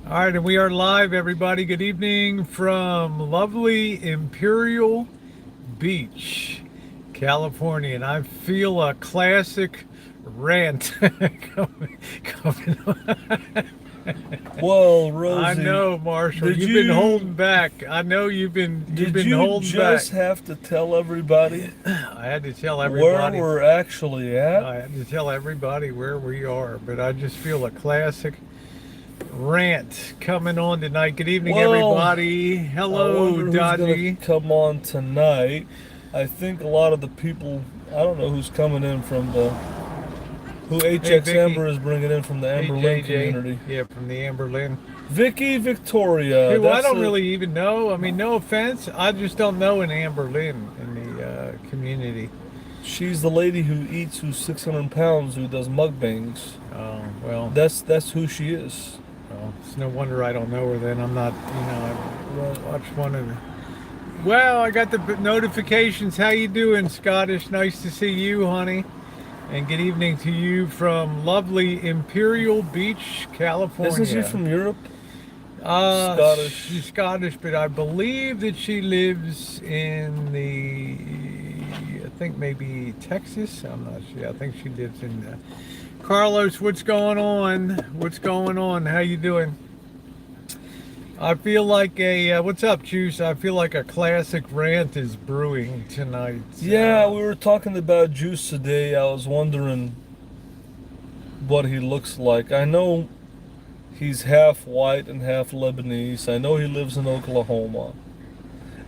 All right, and we are live, everybody. Good evening from lovely Imperial Beach, California. And I feel a classic rant coming on. Well, I Rosie, know, Marshall. did You've you been holding back. I know you've did been you holding back. just have to tell everybody I had to tell where everybody. we're actually at? I had to tell everybody where we are, but I just feel a classic rant coming on tonight. Good evening, Well, everybody. I Hello, wonder who's gonna Dodgy. come on tonight. I think a lot of the people, I don't know who's coming in from who Hey, HX Vicky. Amber is bringing in from the Hey, Amber Lynn JJ. community. Yeah, from the Amber Lynn. Vicky Victoria, Who I that's don't really even know. I mean, no offense. I just don't know an Amber Lynn in the community. she's the lady who eats, who's 600 pounds, who does mukbangs. Oh, well, That's who she is. it's no wonder I don't know her then. I'm not, Right. I watched one of the. Well, I got the notifications. How you doing, Scottish? Nice to see you, honey. And good evening to you from lovely Imperial Beach, California. Isn't she from Europe? Scottish. Scottish? She's Scottish, but I believe that she lives in I think maybe Texas. I'm not sure. I think she lives in. Carlos, what's going on? What's going on? How you doing? I feel like what's up, Juice? I feel like a classic rant is brewing tonight. Yeah, we were talking about Juice today. I was wondering what he looks like. I know he's half white and half Lebanese. I know he lives in Oklahoma.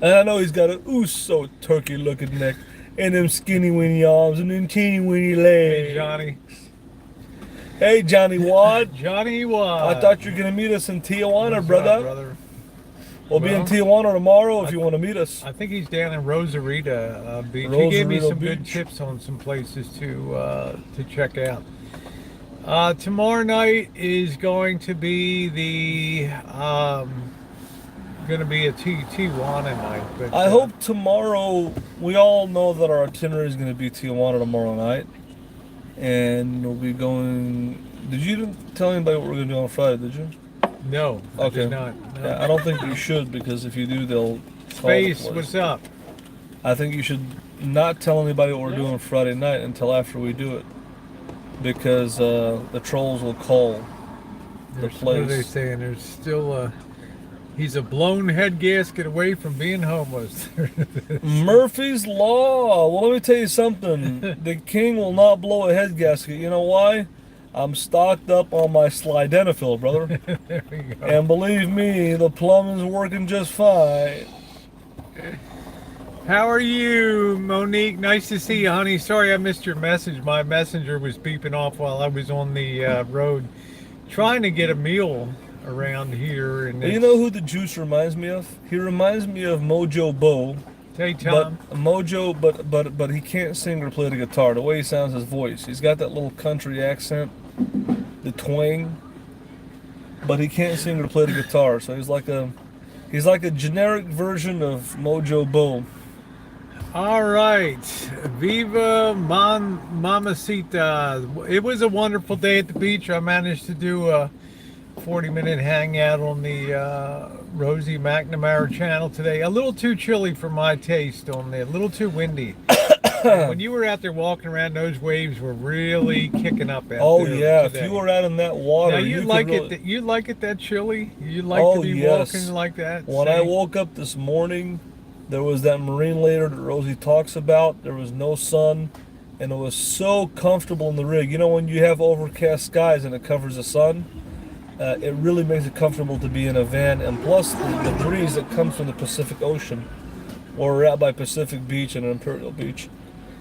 And I know he's got a so turkey looking neck and them skinny weeny arms and them teeny weeny legs. Hey, Johnny. Hey, Johnny Wad. Johnny Wad. I thought you were going to meet us in Tijuana, What's brother. up, brother? We'll be in Well, Tijuana tomorrow if you want to meet us. I think he's down in Rosarita Beach. He gave me Rosarita some good Beach. tips on some places to check out. Tomorrow night is going to be a Tijuana night. But I hope tomorrow, we all know that our itinerary is going to be Tijuana tomorrow night. And we'll be going. Did you tell anybody what we're going to do on Friday, did you? No, I Okay. did not. No. Yeah, I don't think you should, because if you do, they'll call the Space, police. what's up? I think you should not tell anybody what we're doing Friday night until after we do it. Because the trolls will call the What are they place. saying? There's still he's a blown head gasket away from being homeless. Murphy's Law. Well, let me tell you something. The king will not blow a head gasket. You know why? I'm stocked up on my Slidenafil, brother. There we go. And believe me, the plumbing's working just fine. How are you, Monique? Nice to see you, honey. Sorry I missed your message. My messenger was beeping off while I was on the road trying to get a meal around here. And You know who the juice reminds me of? He reminds me of Mojo Bo. Hey, But Tom. Mojo, but he can't sing or play the guitar. The way he sounds, his voice. He's got that little country accent, the twang. But he can't sing or play the guitar. So he's like a generic version of Mojo Bo. All right. Viva Mamacita. It was a wonderful day at the beach. I managed to do a 40-minute hangout on the Rosie McNamara channel today. A little too chilly for my taste on there. A little too windy. When you were out there walking around, those waves were really kicking up out Oh there yeah, today. if you were out in that water, Now you you could like really... it. You like it that chilly. You like Oh, to be yes. walking like that. When I See? woke up this morning, there was that marine layer that Rosie talks about. There was no sun, and it was so comfortable in the rig. You know, when you have overcast skies and it covers the sun, it really makes it comfortable to be in a van. And plus, the breeze that comes from the Pacific Ocean, or we're out by Pacific Beach and Imperial Beach,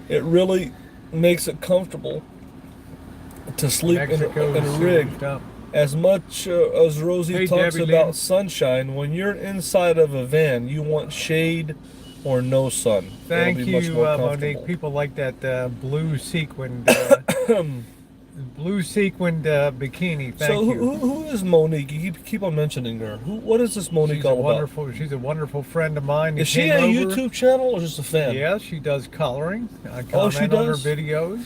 it really makes it comfortable to sleep in Mexico a is rig. served up. As much as Rosie Hey, talks Debbie about Lynn. sunshine, when you're inside of a van, you want shade or no sun. Thank It'll be much you, more Monique. comfortable. People like that blue sequined bikini. Thank So you. who is Monique? You keep on mentioning her. What is this Monique She's a all about? wonderful. She's a wonderful friend of mine. who Is she came a over. YouTube channel or just a fan? Yeah, she does coloring. I Oh, she comment on her does? videos.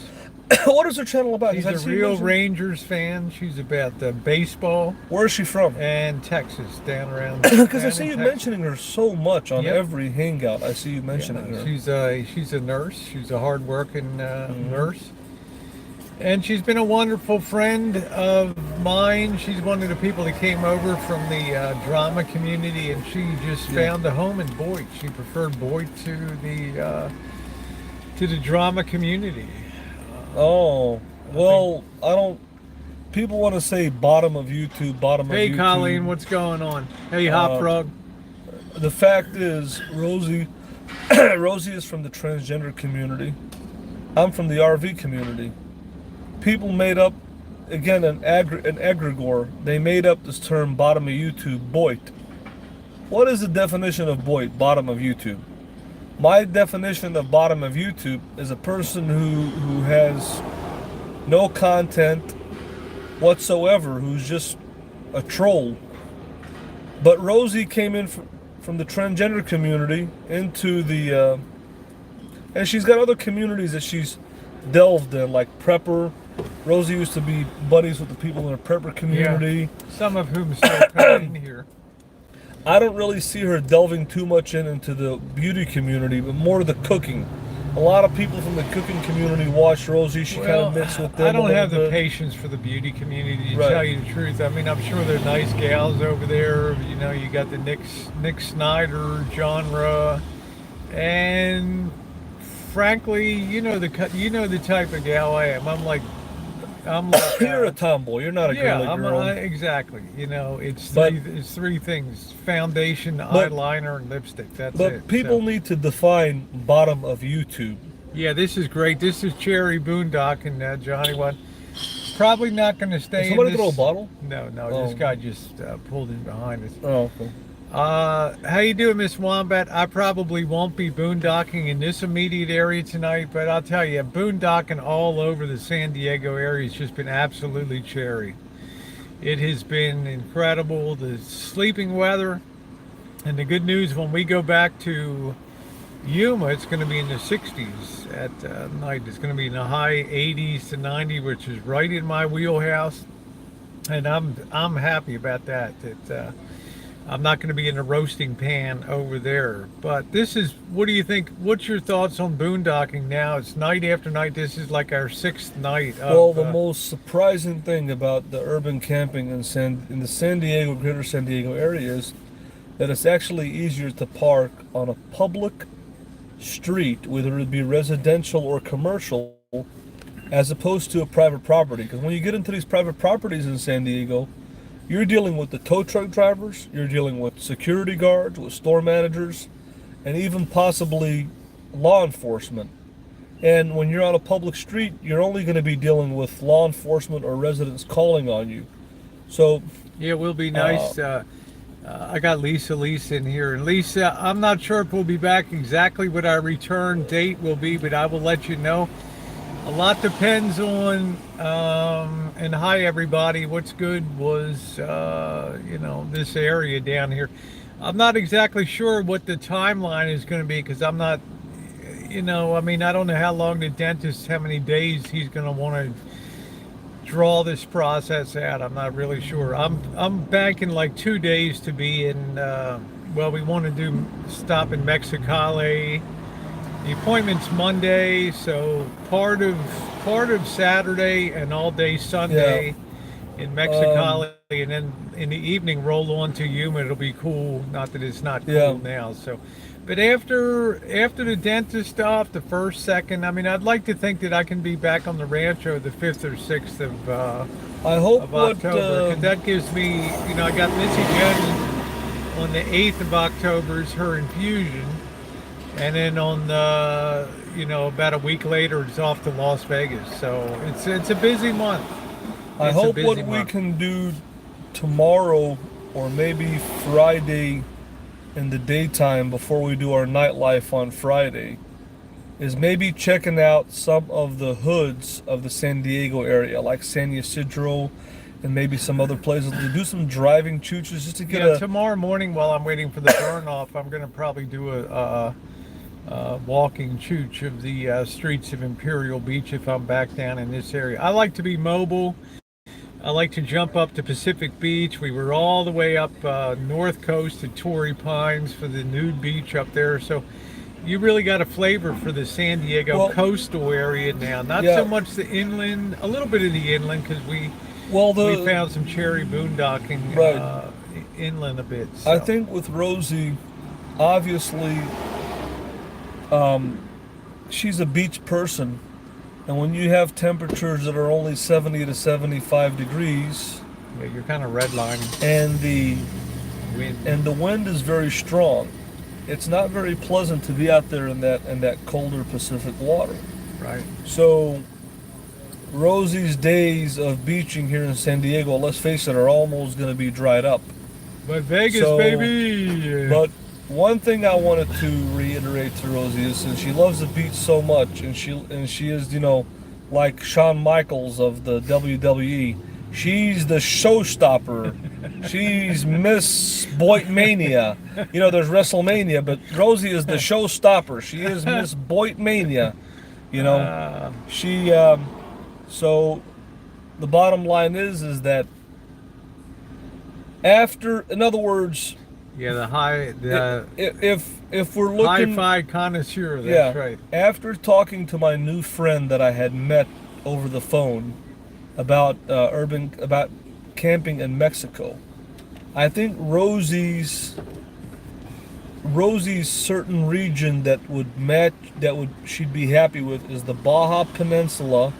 What is her channel about? She's 'Cause I a see you real mention- Rangers fan. She's about baseball Where is she from? and Texas, down around. Because I down see in you Texas. mentioning her so much on Yep. every hangout. I see you mentioning her. She's a nurse. She's a hard-working nurse, and she's been a wonderful friend of mine. She's one of the people that came over from the drama community, and she just found a home in Boyd. She preferred Boyd to the drama community. Oh, well, I don't. People want to say bottom of YouTube, bottom of YouTube. Hey, Colleen, what's going on? Hey, Hot Frog. The fact is, Rosie is from the transgender community. I'm from the RV community. People made up, again, an egregore. They made up this term, bottom of YouTube, Boyd. What is the definition of Boyd, bottom of YouTube? My definition of bottom of YouTube is a person who has no content whatsoever, who's just a troll. But Rosie came in from the transgender community into the, and she's got other communities that she's delved in, like prepper. Rosie used to be buddies with the people in the prepper community. Some of whom still come in here. I don't really see her delving too much into the beauty community, but more the cooking. A lot of people from the cooking community watch Rosie. She kind of mixed with them. I don't a have the little bit. patience for the beauty community, to Right. tell you the truth. I mean, I'm sure they're nice gals over there. You know, you got the Nick Snyder genre, and frankly, you know the type of gal I am. I'm like You're a tomboy. You're not a girly girl. Exactly. You know, it's But- three things: foundation, eyeliner, and lipstick. That's But it. people So, need to define bottom of YouTube. yeah, this is great. This is Cherry Boondocking, Johnny. What? Probably not going to stay. Did somebody in throw a this... bottle? No. Oh. This guy just pulled in behind us. Oh, okay. How you doing, Miss Wombat? I probably won't be boondocking in this immediate area tonight, but I'll tell you, boondocking all over the San Diego area has just been absolutely cherry. It has been incredible. The sleeping weather, and the good news, when we go back to Yuma, it's going to be in the 60s at night. It's going to be in the high 80s to 90, which is right in my wheelhouse, and I'm happy about that. I'm not going to be in the roasting pan over there. But this is, what do you think? What's your thoughts on boondocking now? It's night after night. This is like our 6th night. Well, the most surprising thing about the urban camping in the San Diego, greater San Diego area is that it's actually easier to park on a public street, whether it be residential or commercial, as opposed to a private property. Because when you get into these private properties in San Diego, you're dealing with the tow truck drivers, you're dealing with security guards, with store managers, and even possibly law enforcement. And when you're on a public street, you're only going to be dealing with law enforcement or residents calling on you. So yeah, it will be nice. I got Lisa in here. And Lisa, I'm not sure if we'll be back exactly what our return date will be, but I will let you know. A lot depends on, and hi everybody, what's good was, this area down here. I'm not exactly sure what the timeline is going to be, because I'm not, I don't know how long the dentist, how many days he's going to want to draw this process out. I'm not really sure. I'm banking like 2 days to be in, we want to stop in Mexicali. The appointment's Monday, so part of Saturday and all day Sunday in Mexicali, and then in the evening roll on to Yuma. It'll be cool. Not that it's not cool now. So, but after the dentist stuff, the 1st, 2nd, I'd like to think that I can be back on the Rancho the 5th or 6th of October, because that gives me, I got Missy Jenn on the 8th of October is her infusion. And then on about a week later, it's off to Las Vegas. So it's a busy month. I hope what we can do tomorrow or maybe Friday in the daytime before we do our nightlife on Friday is maybe checking out some of the hoods of the San Diego area, like San Ysidro and maybe some other places, to do some driving chooches just to get tomorrow morning while I'm waiting for the burn off, I'm going to probably do walking chooch of the streets of Imperial Beach if I'm back down in this area. I like to be mobile. I like to jump up to Pacific Beach. We were all the way up north coast to Torrey Pines for the Nude beach up there. So you really got a flavor for the San Diego coastal area now. Not so much the inland, a little bit of the inland because we found some cherry boondocking inland a bit. So. I think with Rosie, obviously, she's a beach person. And when you have temperatures that are only 70 to 75 degrees, yeah, you're kind of redlining. And the wind is very strong. It's not very pleasant to be out there in that colder Pacific water. Right. So Rosie's days of beaching here in San Diego, let's face it, are almost going to be dried up. But Vegas, baby. But one thing I wanted to reiterate to Rosie is, since she loves the beach so much, and she is, like Shawn Michaels of the WWE, she's the showstopper. She's Miss Boitmania. There's WrestleMania, but Rosie is the showstopper. She is Miss Boitmania. So the bottom line is that in other words. Yeah, if we're looking hi-fi connoisseur, that's right. After talking to my new friend that I had met over the phone about camping in Mexico, I think Rosie's certain region she'd be happy with is the Baja Peninsula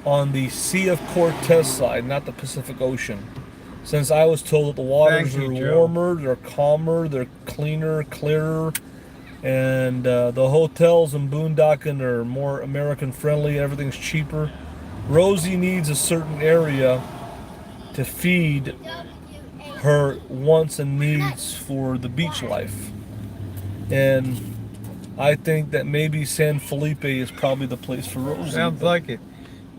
on the Sea of Cortez side, not the Pacific Ocean. Since I was told that the waters are warmer, they're calmer, they're cleaner, clearer, and the hotels in Boondocking are more American friendly, everything's cheaper. Rosie needs a certain area to feed her wants and needs for the beach life. And I think that maybe San Felipe is probably the place for Rosie. Sounds like it.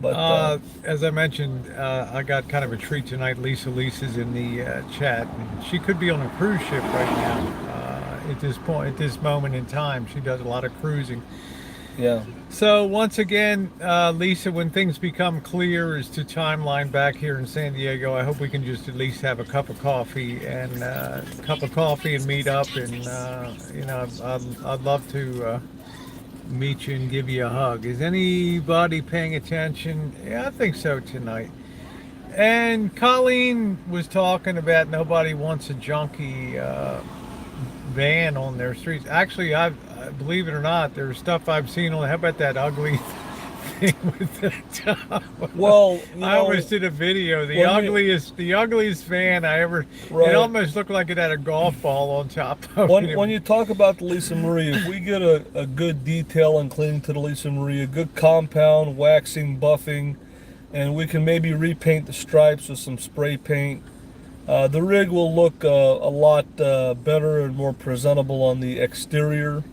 But as I mentioned, I got kind of a treat tonight. Lisa's in the chat. And she could be on a cruise ship right now. At this moment in time, she does a lot of cruising. Yeah. So once again, Lisa, when things become clear as to timeline back here in San Diego, I hope we can just at least have a cup of coffee and meet up. And I'd love to. Meet you and give you a hug. Is anybody paying attention? Yeah, I think so tonight. And Colleen was talking about nobody wants a junky van on their streets. Actually, I believe it or not, there's stuff I've seen on. How about that ugly thing with the top? Well, I almost did a video. The ugliest van I ever. Right. It almost looked like it had a golf ball on top of it. When you talk about the Lisa Marie, if we get a good detail and cleaning to the Lisa Marie, a good compound, waxing, buffing, and we can maybe repaint the stripes with some spray paint, the rig will look a lot better and more presentable on the exterior.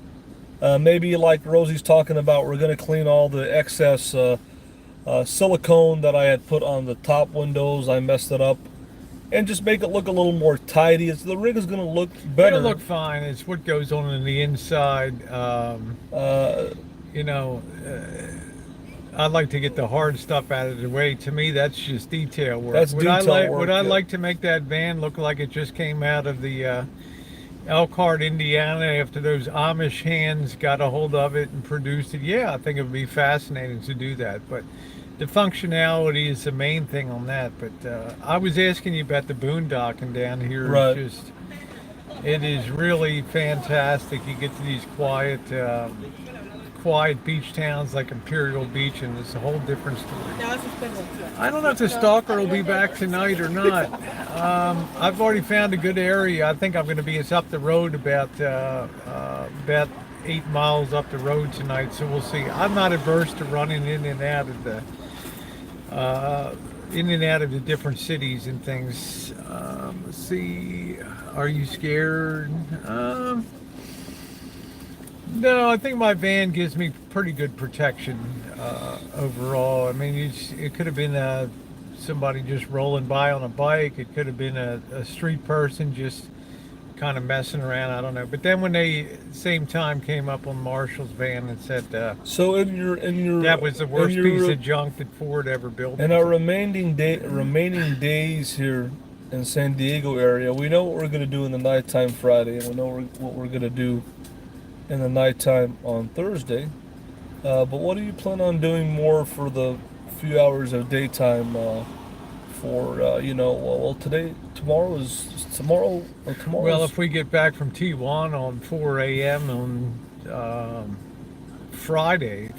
Maybe like Rosie's talking about, we're going to clean all the excess silicone that I had put on the top windows. I messed it up. And just make it look a little more tidy. The rig is going to look better. It'll look fine. It's what goes on the inside. I'd like to get the hard stuff out of the way. To me, that's just detail work. That's detail work. Would I like to make that van look like it just came out of the Elkhart, Indiana, after those Amish hands got a hold of it and produced it? Yeah, I think it would be fascinating to do that. But the functionality is the main thing on that. But I was asking you about the boondocking down here. Right. It is really fantastic. You get to these quiet beach towns like Imperial Beach, and it's a whole different story. I don't know if the stalker will be back tonight or not. I've already found a good area. I think I'm going to be. It's up the road about 8 miles up the road tonight, so we'll see. I'm not averse to running in and out of the different cities and things. Let's see. Are you scared? No, I think my van gives me pretty good protection overall. I mean, it could have been somebody just rolling by on a bike. It could have been a street person just kind of messing around. I don't know. But then when they same time came up on Marshall's van and said So in your that was the worst in piece your, of junk that Ford ever built. in our remaining days here in San Diego area, we know what we're gonna do in the nighttime Friday, and we know what we're gonna do in the nighttime on Thursday. But what do you plan on doing more for the few hours of daytime? Tomorrow. Well, if we get back from Tijuana on 4 a.m. on Friday,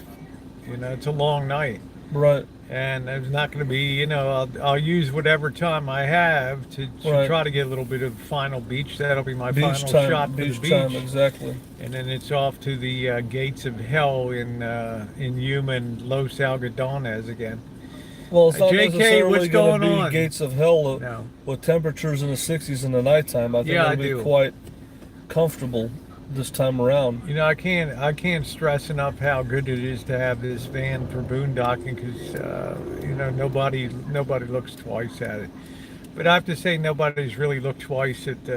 it's a long night. Right. And there's not going to be, I'll use whatever time I have to Right. try to get a little bit of final beach. That'll be my Beach final time, shot for beach the beach. time, exactly. And then it's off to the gates of hell in Yuma and Los Algodones again. Well, it's not JK, necessarily what's going to going be on? gates of hell No. with temperatures in the 60s in the nighttime. I think Yeah, it'll I be do. quite comfortable this time around. I can't stress enough how good it is to have this van for boondocking because nobody looks twice at it. But I have to say nobody's really looked twice at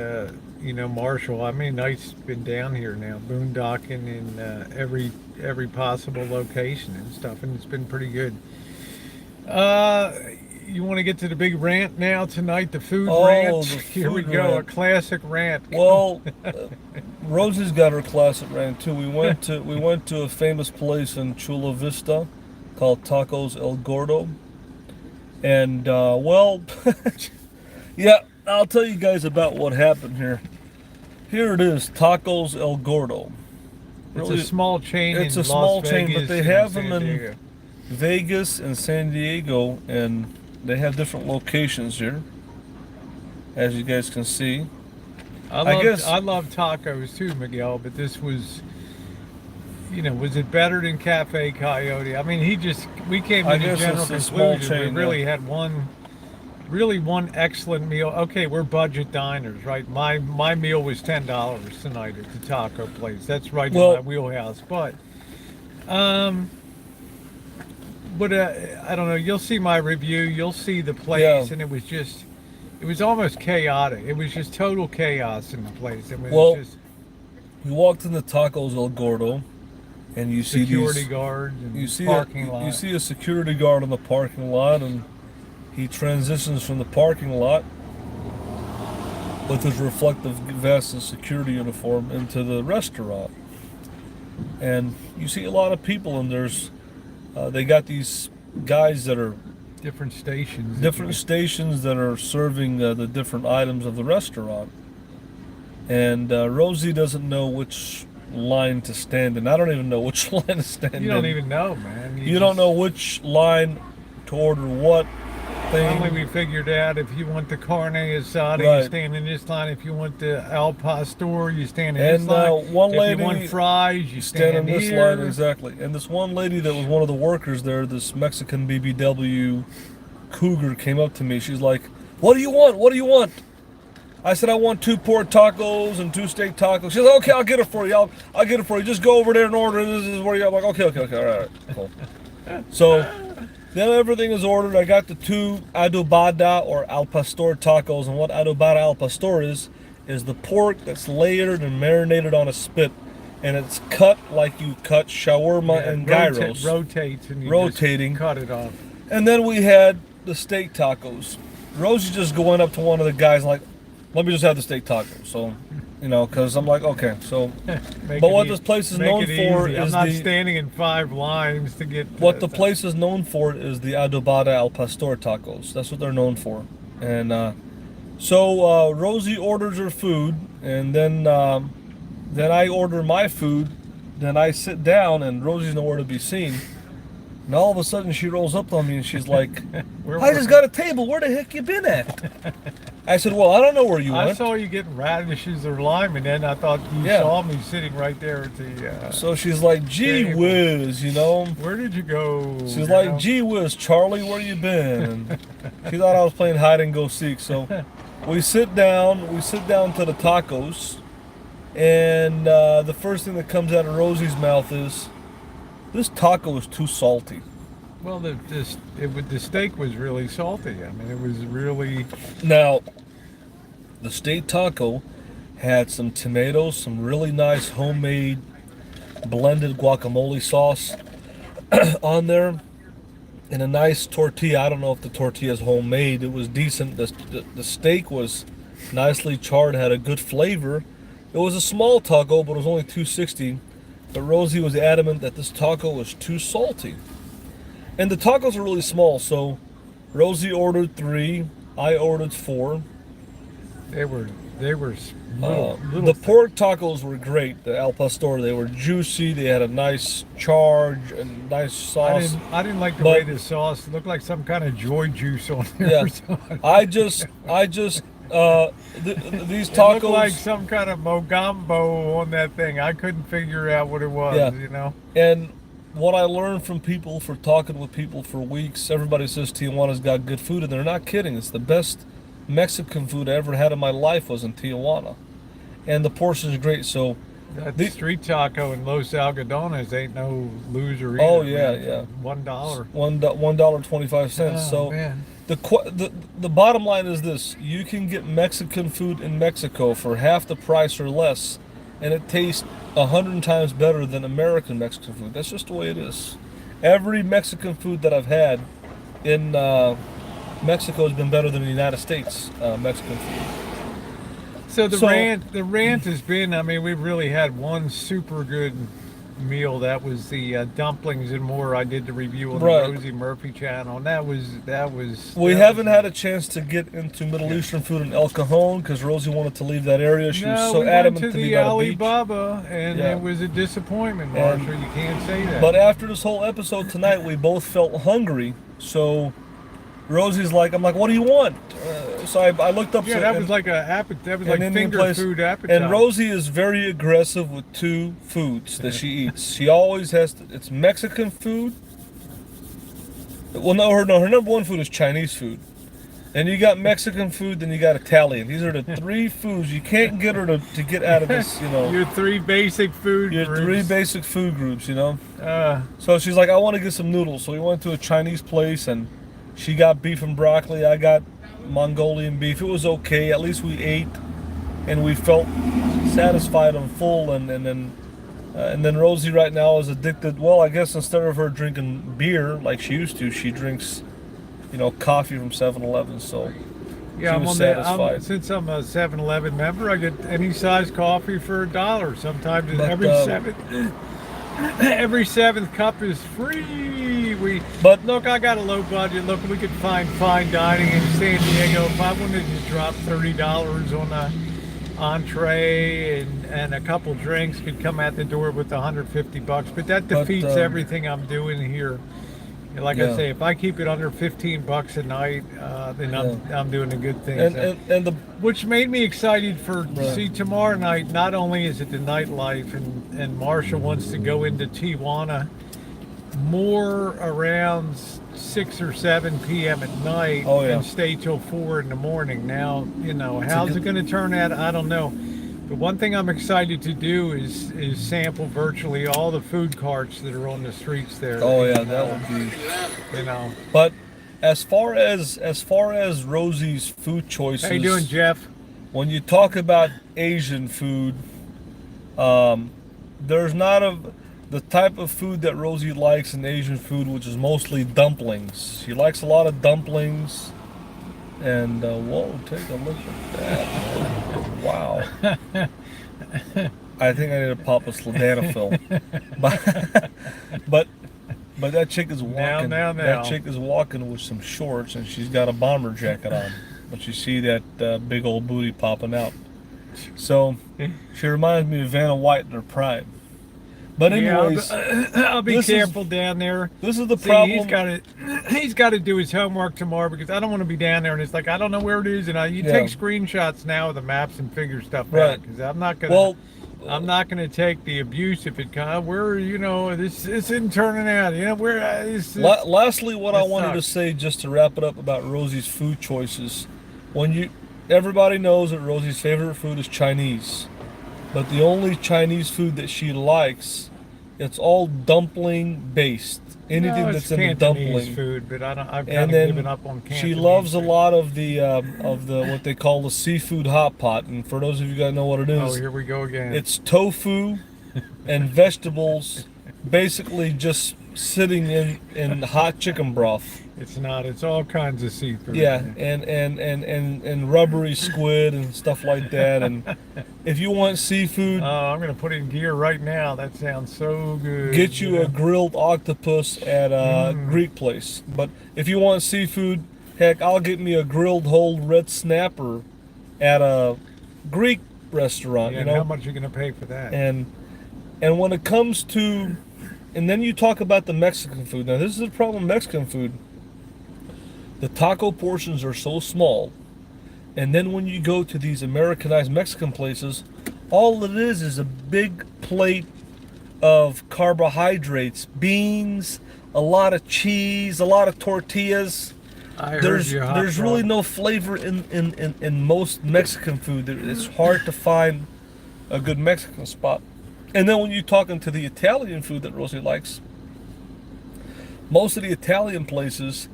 Marshall. I mean, Knight's been down here now boondocking in every possible location and stuff, and it's been pretty good. You want to get to the big rant now tonight, the food rant? The Here we food go, rant. a classic rant. Well, Rosie's got her classic rant too. We went to a famous place in Chula Vista called Tacos El Gordo, and yeah, I'll tell you guys about what happened here. Here it is, Tacos El Gordo. It's a small chain. It's in a small Las chain, Vegas but they and have San them in Diego. Vegas and San Diego, and they have different locations here, as you guys can see. I love tacos too, Miguel, but this was, was it better than Cafe Coyote? I mean, we came to the general it's a small conclusion. chain, We really had one excellent meal. Okay, we're budget diners, right? My meal was $10 tonight at the taco place. That's right in my wheelhouse. But I don't know. You'll see my review. You'll see the place, and it was almost chaotic. It was just total chaos in the place. It was just you walked into Tacos El Gordo, and you see security guards and parking lot. You see a security guard in the parking lot, and he transitions from the parking lot with his reflective vest and security uniform into the restaurant. And you see a lot of people, and they got these guys that are different stations that are serving the different items of the restaurant. And Rosie doesn't know which line to stand in. I don't even know which line to stand in. You don't even know, man. You don't know which line to order what thing. Finally, we figured out if you want the carne asada, you stand in this line. If you want the al pastor, you stand in this line. If you want fries, you stand in this line, exactly. And this one lady that was one of the workers there, this Mexican BBW cougar, came up to me. She's like, "What do you want? What do you want?" I said, "I want 2 pork tacos and 2 steak tacos." She's like, "Okay, I'll get it for you. I'll get it for you. Just go over there and order. This is where you." I'm like, "Okay, all right, cool." So then everything is ordered. I got the 2 adobada or al pastor tacos, and what adobada al pastor is the pork that's layered and marinated on a spit, and it's cut like you cut shawarma and gyros. Rotates and you rotating. Just cut it off. And then we had the steak tacos. Rosie just going up to one of the guys like, "Let me just have the steak tacos." So, because I'm like, okay. So, but what this place is known for is I'm not standing in 5 lines to get. What the place is known for is the adobada al pastor tacos. That's what they're known for. And so Rosie orders her food, and then I order my food. Then I sit down, and Rosie's nowhere to be seen. And all of a sudden, she rolls up on me, and she's like, "I just got a table. Where the heck you been at?" I said, "Well, I don't know where you went." I saw you getting radishes or lime, and then I thought you saw me sitting right there at the... So she's like, "Gee whiz, Where did you go?" She's like, "Gee whiz, Charlie, where you been?" And she thought I was playing hide and go seek. So we sit down to the tacos, and the first thing that comes out of Rosie's mouth is, "This taco is too salty." Well, the steak was really salty. I mean, it was really... Now, the steak taco had some tomatoes, some really nice homemade blended guacamole sauce on there, and a nice tortilla. I don't know if the tortilla is homemade. It was decent. The steak was nicely charred, had a good flavor. It was a small taco, but it was only $2.60. But Rosie was adamant that this taco was too salty. And the tacos are really small, so Rosie ordered 3, I ordered 4. They were little The pork tacos were great. The al pastor, they were juicy. They had a nice charge and nice sauce. I didn't like the way the sauce looked like some kind of joy juice on there. Yeah, or something. These It tacos looked like some kind of mogambo on that thing. I couldn't figure out what it was. Yeah. You know. And what I learned from people, for talking with people for weeks, everybody says Tijuana's got good food, and they're not kidding. It's the best Mexican food I ever had in my life was in Tijuana, and the portion's great. So That street taco in Los Algodones ain't no loser either. Oh, yeah, man. yeah. $1. $1.25. Oh, So man. the bottom line is this: you can get Mexican food in Mexico for half the price or less, and it tastes 100 times better than American Mexican food. That's just the way it is. Every Mexican food that I've had in Mexico has been better than the United States Mexican food. So the rant has been, I mean, we've really had one super good meal. That was the dumplings and more. I did the review on the Rosie Murphy channel, and that was. We haven't had a chance to get into Middle Eastern food in El Cajon because Rosie wanted to leave that area. She was so adamant to be by the beach. Alibaba, and it was a disappointment, Marshall. You can't say that. But after this whole episode tonight, we both felt hungry, so Rosie's like, I'm like, what do you want? So I looked up. Yeah, that was like finger food appetizer. And Rosie is very aggressive with 2 foods that she eats. She always has it's Mexican food. Well, no, her number 1 food is Chinese food. Then you got Mexican food, then you got Italian. These are the 3 foods you can't get her to get out of this, you know. Your 3 basic food groups. 3 basic food groups, you know. So she's like, I want to get some noodles. So we went to a Chinese place, and she got beef and broccoli. I got Mongolian beef. It was okay. At least we ate, and we felt satisfied and full. And then Rosie right now is addicted. Well, I guess instead of her drinking beer like she used to, she drinks, you know, coffee from 7-Eleven. So yeah, she was satisfied. Since I'm a 7-Eleven member, I get any size coffee for $1. Sometimes every seventh cup is free. Look, I got a low budget. Look, we could find fine dining in San Diego. If I wanted to drop $30 on a entree and a couple drinks, could come out the door with $150. But that defeats everything I'm doing here. Like I say, if I keep it under $15 a night, then I'm doing a good thing. Which made me excited to see tomorrow night. Not only is it the Nightlife, and Marshall wants to go into Tijuana more around 6 or 7 p.m. at night and stay till 4 in the morning. Now, you know, how's it going to turn out? I don't know. But one thing I'm excited to do is sample virtually all the food carts that are on the streets there. Oh yeah, that would be, you know. But as far as Rosie's food choices, how you doing, Jeff? When you talk about Asian food, there's not the type of food that Rosie likes in Asian food, which is mostly dumplings. She likes a lot of dumplings. And whoa, take a look at that! Wow. I think I need to pop a sildenafil. but that chick is walking. Now. That chick is walking with some shorts, and she's got a bomber jacket on. But you see that big old booty popping out. So she reminds me of Vanna White in her prime. But anyways, I'll be careful down there. This is the problem. He's got to do his homework tomorrow, because I don't want to be down there and it's like I don't know where it is, and you take screenshots now of the maps and figure stuff out, because I'm not gonna take the abuse if it comes. Where this isn't turning out. You know where. Lastly, what I wanted to say, just to wrap it up about Rosie's food choices, everybody knows that Rosie's favorite food is Chinese. But the only Chinese food that she likes, it's all dumpling based. anything No, that's it's in the Cantonese dumpling. food, but I've And kind of then given up on Cantonese. she loves a food. lot of the what they call the seafood hot pot. And for those of you guys know what it is, Oh, here we go again. it's tofu and vegetables, basically just sitting in hot chicken broth. It's not. It's all kinds of seafood. Yeah, and rubbery squid and stuff like that. And if you want seafood, Oh, I'm gonna put it in gear right now. That sounds so good. get you a grilled octopus at a Mm. Greek place. But if you want seafood, heck, I'll get me a grilled whole red snapper at a Greek restaurant. Yeah, You and know, how much are you gonna pay for that? and when it comes to, and then you talk about the Mexican food. Now this is the problem with Mexican food. The taco portions are so small, and then when you go to these Americanized Mexican places, all it is a big plate of carbohydrates, beans, a lot of cheese, a lot of tortillas. I heard There's you, hot there's really dog. no flavor in most Mexican food. It's hard to find a good Mexican spot. And then when you're talking to the Italian food that Rosie likes, most of the Italian places,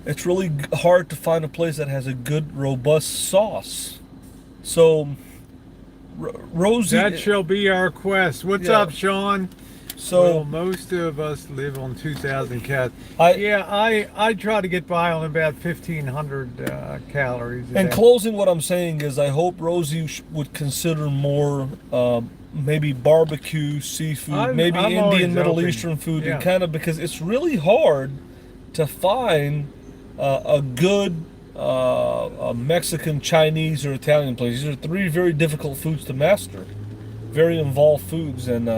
it's really hard to find a place that has a good, robust sauce. So, Rosie. That shall be our quest. What's Yeah. up, Sean? So, Well, most of us live on 2,000 calories. I I try to get by on about 1,500 calories. a in day. closing, what I'm saying is, I hope Rosie would consider more, maybe barbecue, seafood, maybe I'm always Indian, Middle open. Eastern food, Yeah. and kind of, because it's really hard to find a good a Mexican, Chinese, or Italian place. These are three very difficult foods to master, very involved foods, and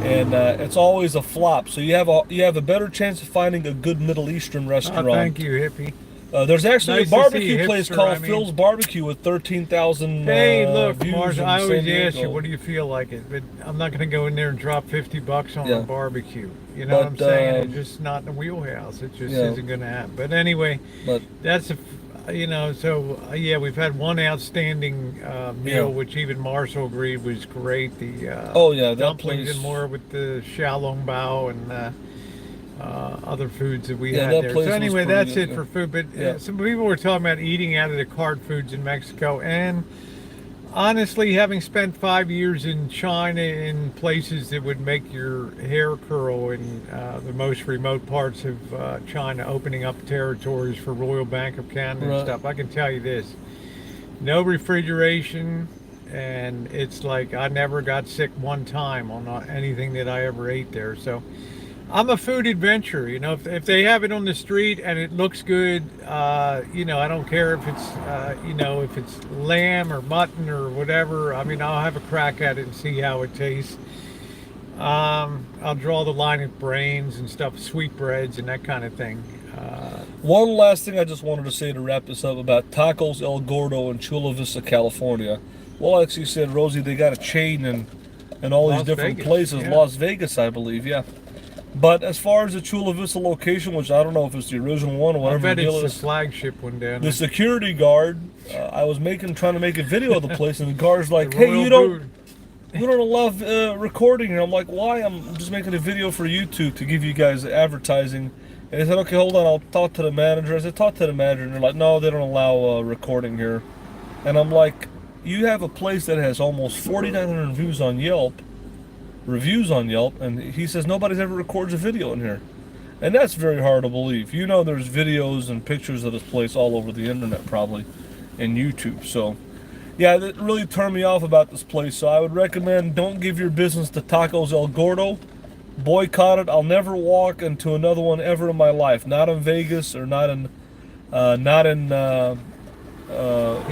it's always a flop. So you have a better chance of finding a good Middle Eastern Oh, restaurant. thank you, hippie. There's actually Nice a to see barbecue you, place hipster, called I mean. Phil's Barbecue with 13,000 Hey, look, views Marsh, in I always San ask you, Diego. what do you feel like it? But I'm not going to go in there and drop $50 on Yeah. a barbecue. You know what I'm But, saying? It's just not in the wheelhouse. It just Yeah. isn't going to happen. But anyway, But that's so yeah, we've had one outstanding meal, Yeah. which even Marshall agreed was great. The Oh, yeah, that dumplings place- and more with the xiaolongbao and other foods that we Yeah, had that there. place So was anyway, pretty that's good, it yeah. for food. But Yeah. some people were talking about eating out of the cart foods in Mexico, and honestly, having spent 5 years in China in places that would make your hair curl in the most remote parts of China, opening up territories for Royal Bank of Canada Right. and stuff, I can tell you this: no refrigeration, and it's like I never got sick one time on anything that I ever ate there. So I'm a food adventurer. You know, if they have it on the street and it looks good, you know, I don't care if it's, you know, if it's lamb or mutton or whatever. I mean, I'll have a crack at it and see how it tastes. I'll draw the line at brains and stuff, sweetbreads and that kind of thing. one last thing I just wanted to say to wrap this up about Tacos El Gordo in Chula Vista, California. Well, actually said, Rosie, they got a chain in all these Las different Vegas, places. yeah. Las Vegas, I believe, yeah. But as far as the Chula Vista location, which I don't know if it's the original one or I whatever bet the deal it's the is, flagship one down the there. security guard, I was trying to make a video of the place, and the guard's like, The "Hey, Royal you don't Boot. we don't allow recording here." I'm like, "Why? I'm just making a video for YouTube to give you guys advertising." And they said, "Okay, hold on, I'll talk to the manager." I said, "Talk to the manager," and they're like, "No, they don't allow recording here." And I'm like, "You have a place that has almost 4,900 reviews on Yelp, and he says nobody's ever records a video in here." And that's very hard to believe. You know, there's videos and pictures of this place all over the internet, probably, and YouTube. So, yeah, that really turned me off about this place. So I would recommend, don't give your business to Tacos El Gordo. Boycott it. I'll never walk into another one ever in my life. Not in Vegas or not in He's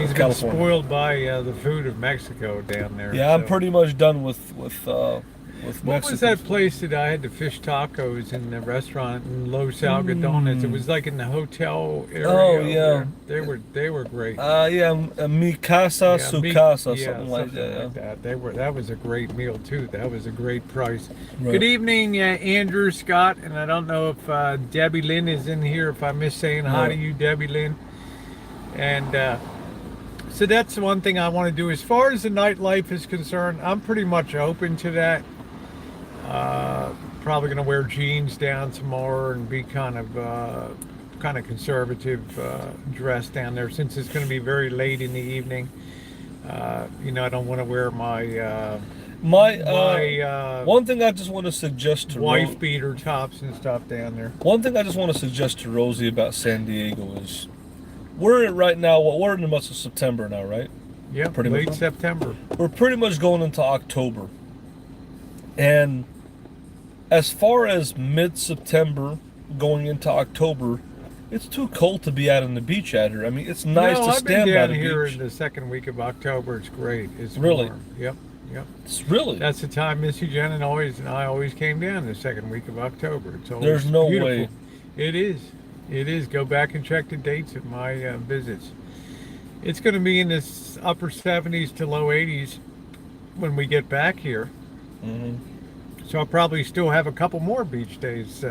been California. spoiled by the food of Mexico down there. Yeah, I'm so. pretty much done with What Mexico. was that place that I had the fish tacos in the restaurant in Los Algodones? It was like in the hotel area. Oh, over yeah. there. They were great. Yeah, Mi Casa, Su Casa, something like that. Yeah. That was a great meal too. That was a great price. Right. Good evening, Andrew Scott, and I don't know if Debbie Lynn is in here. If I miss saying hi to No. you, Debbie Lynn. And so that's one thing I want to do. As far as the nightlife is concerned, I'm pretty much open to that. probably going to wear jeans down tomorrow and be kind of conservative dress down there since it's going to be very late in the evening. You know, I don't want to wear my one thing I just want to suggest to wife beater tops and stuff down there. One thing I just want to suggest to Rosie about San Diego is we're right now. We're in the month of September now, right? Yeah, pretty late much. September. We're pretty much going into October, and as far as mid-September going into October, it's too cold to be out on the beach out here. I mean, it's nice to stand by the beach. I've been down here in the second week of October. It's great. It's really warm. Yep. It's really. That's the time Missy Jenn and I always came down the second week of October. It's always There's no beautiful. way. It is. It is. Go back and check the dates of my visits. It's going to be in the upper 70s to low 80s when we get back here. Mm-hmm. So I'll probably still have a couple more beach days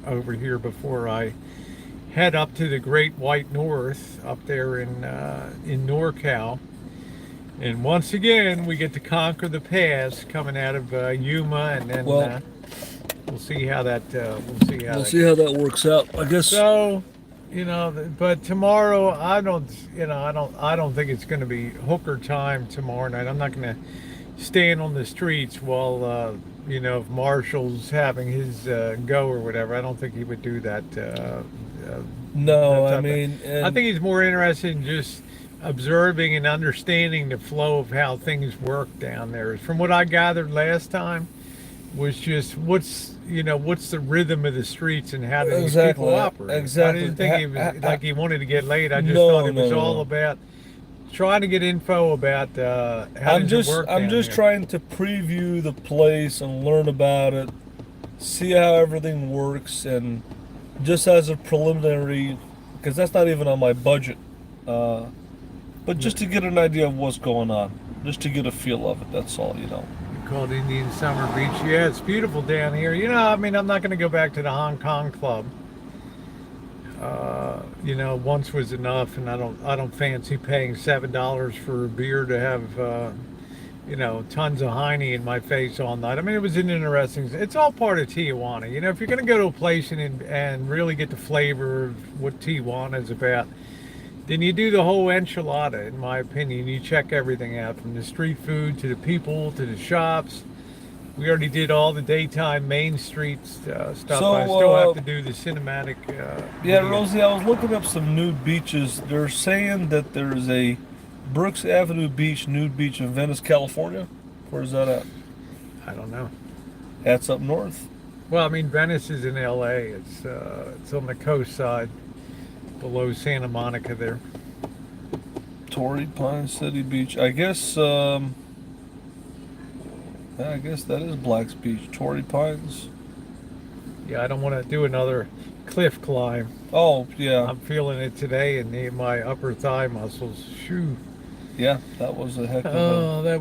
over here before I head up to the Great White North up there in NorCal. And once again, we get to conquer the pass coming out of Yuma, and then we'll see how that We'll see how that works out. I guess so. You know, but tomorrow I don't think it's going to be hooker time tomorrow night. I'm not going to stand on the streets while you know, if Marshall's having his go or whatever. I don't think he would do that. No, I mean, I think he's more interested in just observing and understanding the flow of how things work down there. From what I gathered last time, was just what's the rhythm of the streets and how do these people operate. Exactly. I didn't think he was like he wanted to get laid. I just thought it was all about trying to get info about how does it work. I'm just trying to preview the place and learn about it, see how everything works, and just as a preliminary, because that's not even on my budget. But just to get an idea of what's going on, just to get a feel of it, that's all, you know. Called Indian Summer Beach. Yeah, it's beautiful down here. You know, I mean, I'm not going to go back to the Hong Kong club. You know, once was enough, and I don't fancy paying $7 for a beer to have, you know, tons of Heine in my face all night. I mean, it was an interesting. It's all part of Tijuana. You know, if you're going to go to a place and really get the flavor of what Tijuana is about, then you do the whole enchilada, in my opinion. You check everything out, from the street food to the people to the shops. We already did all the daytime Main Street stuff. So, I still have to do the cinematic. Yeah, video. Rosie, I was looking up some nude beaches. They're saying that there's a Brooks Avenue Beach, nude beach in Venice, California. Where's that at? I don't know. That's up north. Well, I mean, Venice is in L.A. It's on the coast side, below Santa Monica there. Torrey Pine City Beach. I guess that is Black's Beach. Torrey Pines. Yeah, I don't want to do another cliff climb. Oh, yeah. I'm feeling it today in my upper thigh muscles. Shoo. Yeah, that was a heck of a... Oh, that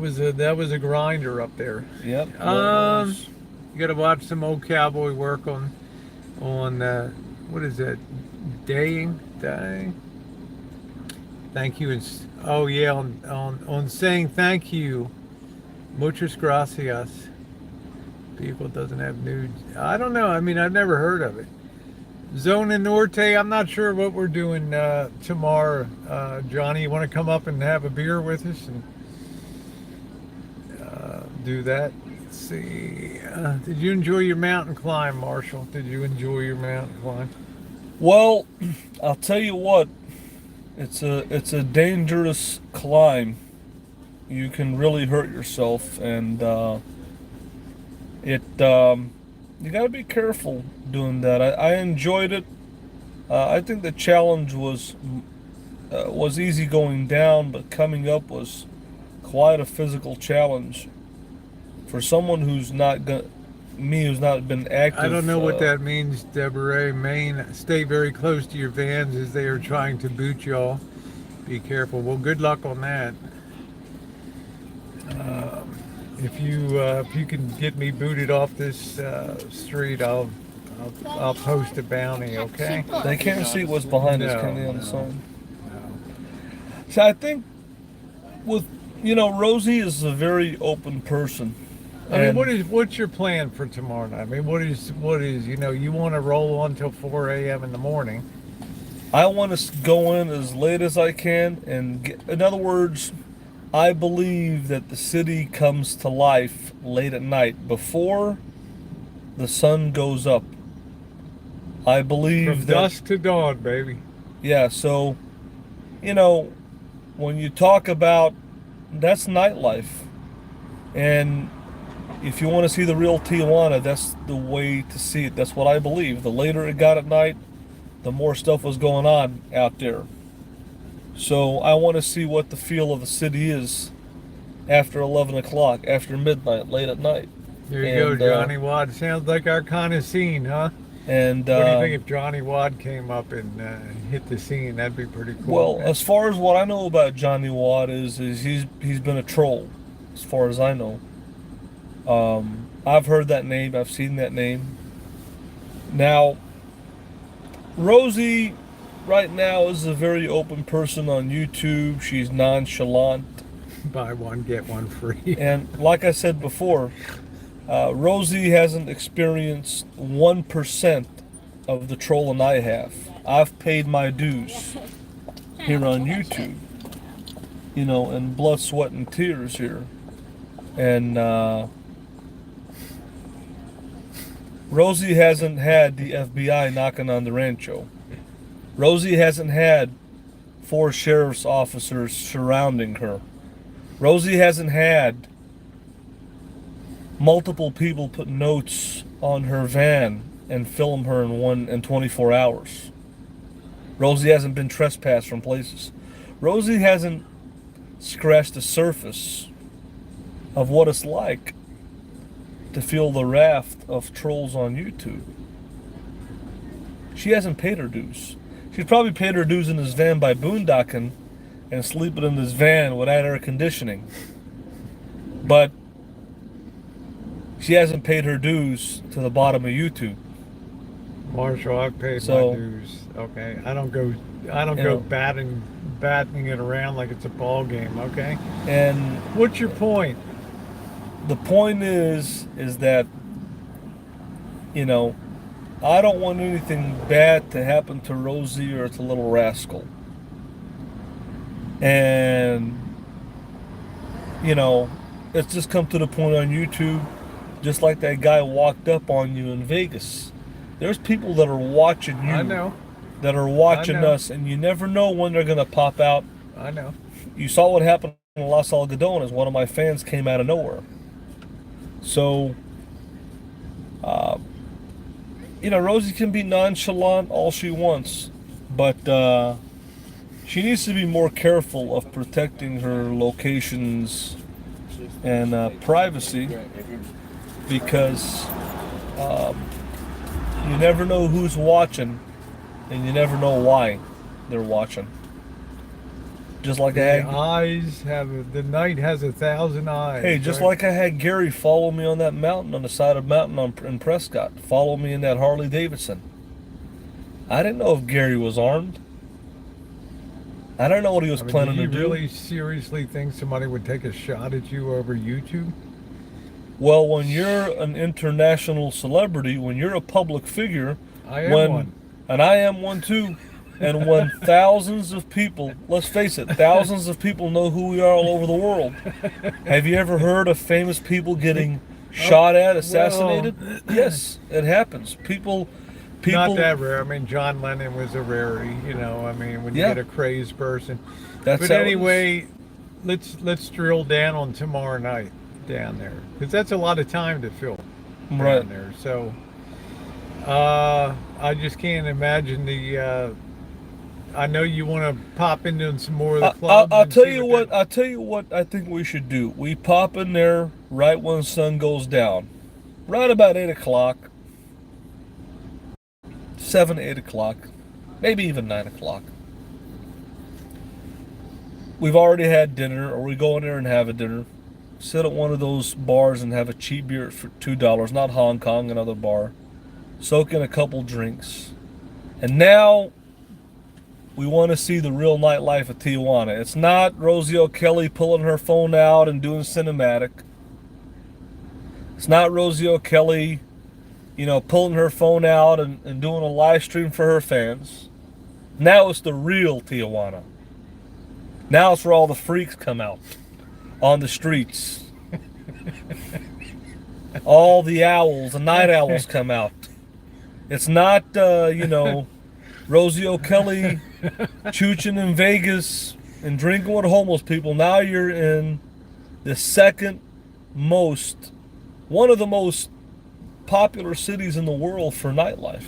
was a grinder up there. Yep. You got to watch some old cowboy work on what is that? Day. Thank you. Oh yeah, on saying thank you. Muchas gracias. People doesn't have nude. I don't know. I mean, I've never heard of it. Zona Norte. I'm not sure what we're doing tomorrow. Johnny, you want to come up and have a beer with us and do that? Let's see. Did you enjoy your mountain climb, Marshall? Did you enjoy your mountain climb? Well, I'll tell you what. It's a dangerous climb. You can really hurt yourself, and you got to be careful doing that. I enjoyed it. I think the challenge was easy going down, but coming up was quite a physical challenge for someone who's not been active. I don't know what that means, Deborah. Maine, stay very close to your vans as they are trying to boot y'all. Be careful. Well, good luck on that. If you can get me booted off this street, I'll post a bounty. Okay? They can't see what's behind us, can they, on the sign? No. So I think with Rosie is a very open person. I mean, And what's your plan for tomorrow night? I mean, what is you want to roll on till 4 a.m. in the morning. I want to go in as late as I can and get, in other words, I believe that the city comes to life late at night before the sun goes up. I believe From that, dusk to dawn, baby. yeah, so, you know, when you talk about that's nightlife. And if you want to see the real Tijuana, that's the way to see it. That's what I believe. The later it got at night, the more stuff was going on out there. So I want to see what the feel of the city is after 11 o'clock, after midnight, late at night. There you go, Johnny Wad. Sounds like our kind of scene, huh? And What do you think if Johnny Wad came up and hit the scene? That'd be pretty cool. well, man. as far as what I know about Johnny Watt is he's been a troll, as far as I know. I've heard that name. I've seen that name. Now, Rosie, right now, is a very open person on YouTube. She's nonchalant. Buy one, get one free. And like I said before, Rosie hasn't experienced 1% of the trolling I have. I've paid my dues here on YouTube, you know, in blood, sweat, and tears here. And Rosie hasn't had the FBI knocking on the Rancho. Rosie hasn't had 4 sheriff's officers surrounding her. Rosie hasn't had multiple people put notes on her van and film her in 24 hours. Rosie hasn't been trespassed from places. Rosie hasn't scratched the surface of what it's like to feel the wrath of trolls on YouTube. She hasn't paid her dues. She's probably paid her dues in this van by boondocking and sleeping in this van without air conditioning. But she hasn't paid her dues to the bottom of YouTube. Marshall, I've paid So, my dues. Okay, I don't go know. batting it around like it's a ball game. Okay, And what's your point? the point is that, you know, I don't want anything bad to happen to Rosie or to Little Rascal. And, you know, it's just come to the point on YouTube, just like that guy walked up on you in Vegas. There's people that are watching you. I know. That are watching I know. us, and you never know when they're going to pop out. I know. You saw what happened in Los Algodones. One of my fans came out of nowhere. So, you know, Rosie can be nonchalant all she wants, but she needs to be more careful of protecting her locations and privacy, because you never know who's watching, and you never know why they're watching. Just like I had, The night has 1,000 eyes. hey, just right? like I had Gary follow me on that mountain, on the side of mountain in Prescott, follow me in that Harley Davidson. I didn't know if Gary was armed. I don't know what he was planning do to you do. really seriously think somebody would take a shot at you over YouTube? Well, when you're an international celebrity, when you're a public figure, I am one. And I am one too, and when thousands of people, let's face it, thousands of people know who we are all over the world. Have you ever heard of famous people getting shot at, assassinated? Yes, it happens. People. Not that rare. I mean, John Lennon was a rarity. You know, I mean, when you Yeah. get a crazy person. That's But how it is. anyway, let's drill down on tomorrow night down there, because that's a lot of time to fill down Right. there. So, I just can't imagine the. I know you want to pop into some more of the clubs. I'll and tell see you what. what. I'll tell you what I think we should do. We pop in there right when the sun goes down, right about 8 o'clock, 7, 8 o'clock, maybe even 9 o'clock. We've already had dinner, or we go in there and have a dinner. Sit at one of those bars and have a cheap beer for $2, not Hong Kong, another bar. Soak in a couple drinks. And now we want to see the real nightlife of Tijuana. It's not Rosie O'Kelly pulling her phone out and doing cinematic. It's not Rosie O'Kelly, pulling her phone out and doing a live stream for her fans. Now it's the real Tijuana. Now it's where all the freaks come out on the streets. All the owls, the night owls come out. It's not, Rosie O'Kelly chooching in Vegas and drinking with homeless people. Now you're in the one of the most popular cities in the world for nightlife.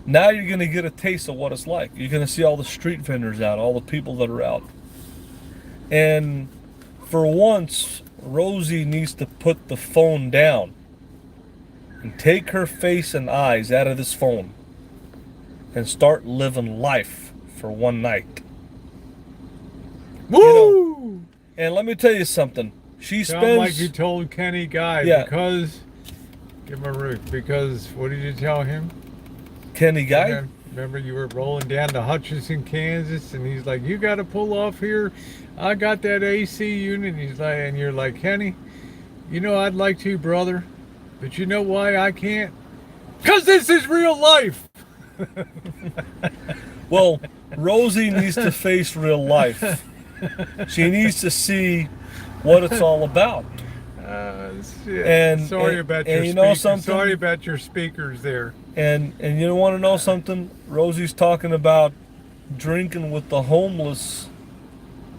Now you're going to get a taste of what it's like. You're going to see all the street vendors out, all the people that are out. And for once, Rosie needs to put the phone down and take her face and eyes out of this phone and start living life for one night. Woo! And let me tell you something. She Sound spends like you told Kenny Guy, because give him a root. Because what did you tell him? Kenny Guy. Remember you were rolling down to Hutchinson, Kansas, and he's like, "You got to pull off here. I got that AC unit." And he's like, and you're like, "Kenny, I'd like to, brother, but you know why I can't? Because this is real life." Well, Rosie needs to face real life. She needs to see what it's all about. And sorry about your speakers. Sorry about your speakers there. And you want to know something? Rosie's talking about drinking with the homeless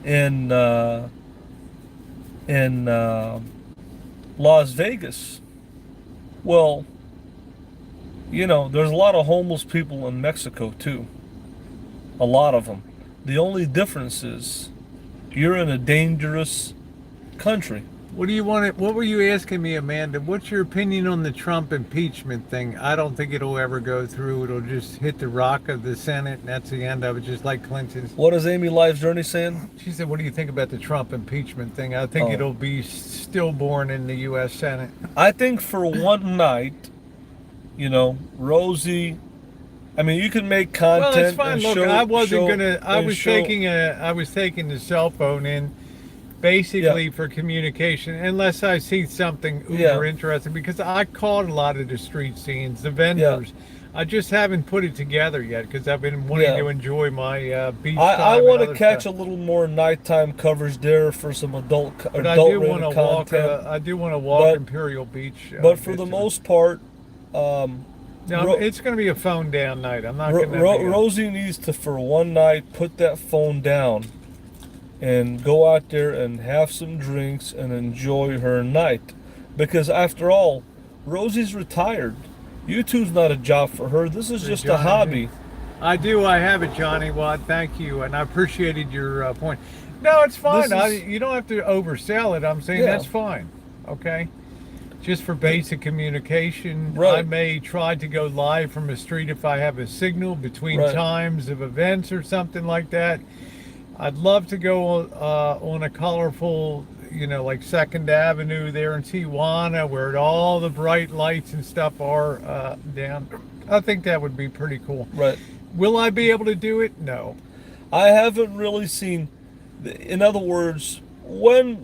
in Las Vegas. Well, there's a lot of homeless people in Mexico too. A lot of them. The only difference is you're in a dangerous country. What were you asking me, Amanda? What's your opinion on the Trump impeachment thing? I don't think it'll ever go through. It'll just hit the rock of the Senate, and that's the end of it, just like Clinton's. What is Amy Life's Journey saying? She said, "What do you think about the Trump impeachment thing?" I think it'll be stillborn in the U.S. Senate. I think for one night, Rosie. I mean, you can make content. Well, it's fine. And Look, show, I wasn't gonna. I was show, taking the cell phone in, basically for communication, unless I see something uber interesting. Because I caught a lot of the street scenes, the vendors. I just haven't put it together yet because I've been wanting to enjoy my beach time. I want to catch a little more nighttime coverage there for some adult content. I do want to walk Imperial Beach. But for the most part. No, it's going to be a phone down night. I'm not going to. Rosie needs to, for one night, put that phone down and go out there and have some drinks and enjoy her night. Because after all, Rosie's retired. YouTube's not a job for her. This is just a hobby. I have it, Johnny. Well, thank you, and I appreciated your point. No, it's fine. You don't have to oversell it. I'm saying that's fine. Okay. Just for basic communication. Right. I may try to go live from a street if I have a signal between times of events or something like that. I'd love to go on a colorful, like 2nd Avenue there in Tijuana where all the bright lights and stuff are down. I think that would be pretty cool. Right. Will I be able to do it? No. I haven't really seen, in other words, when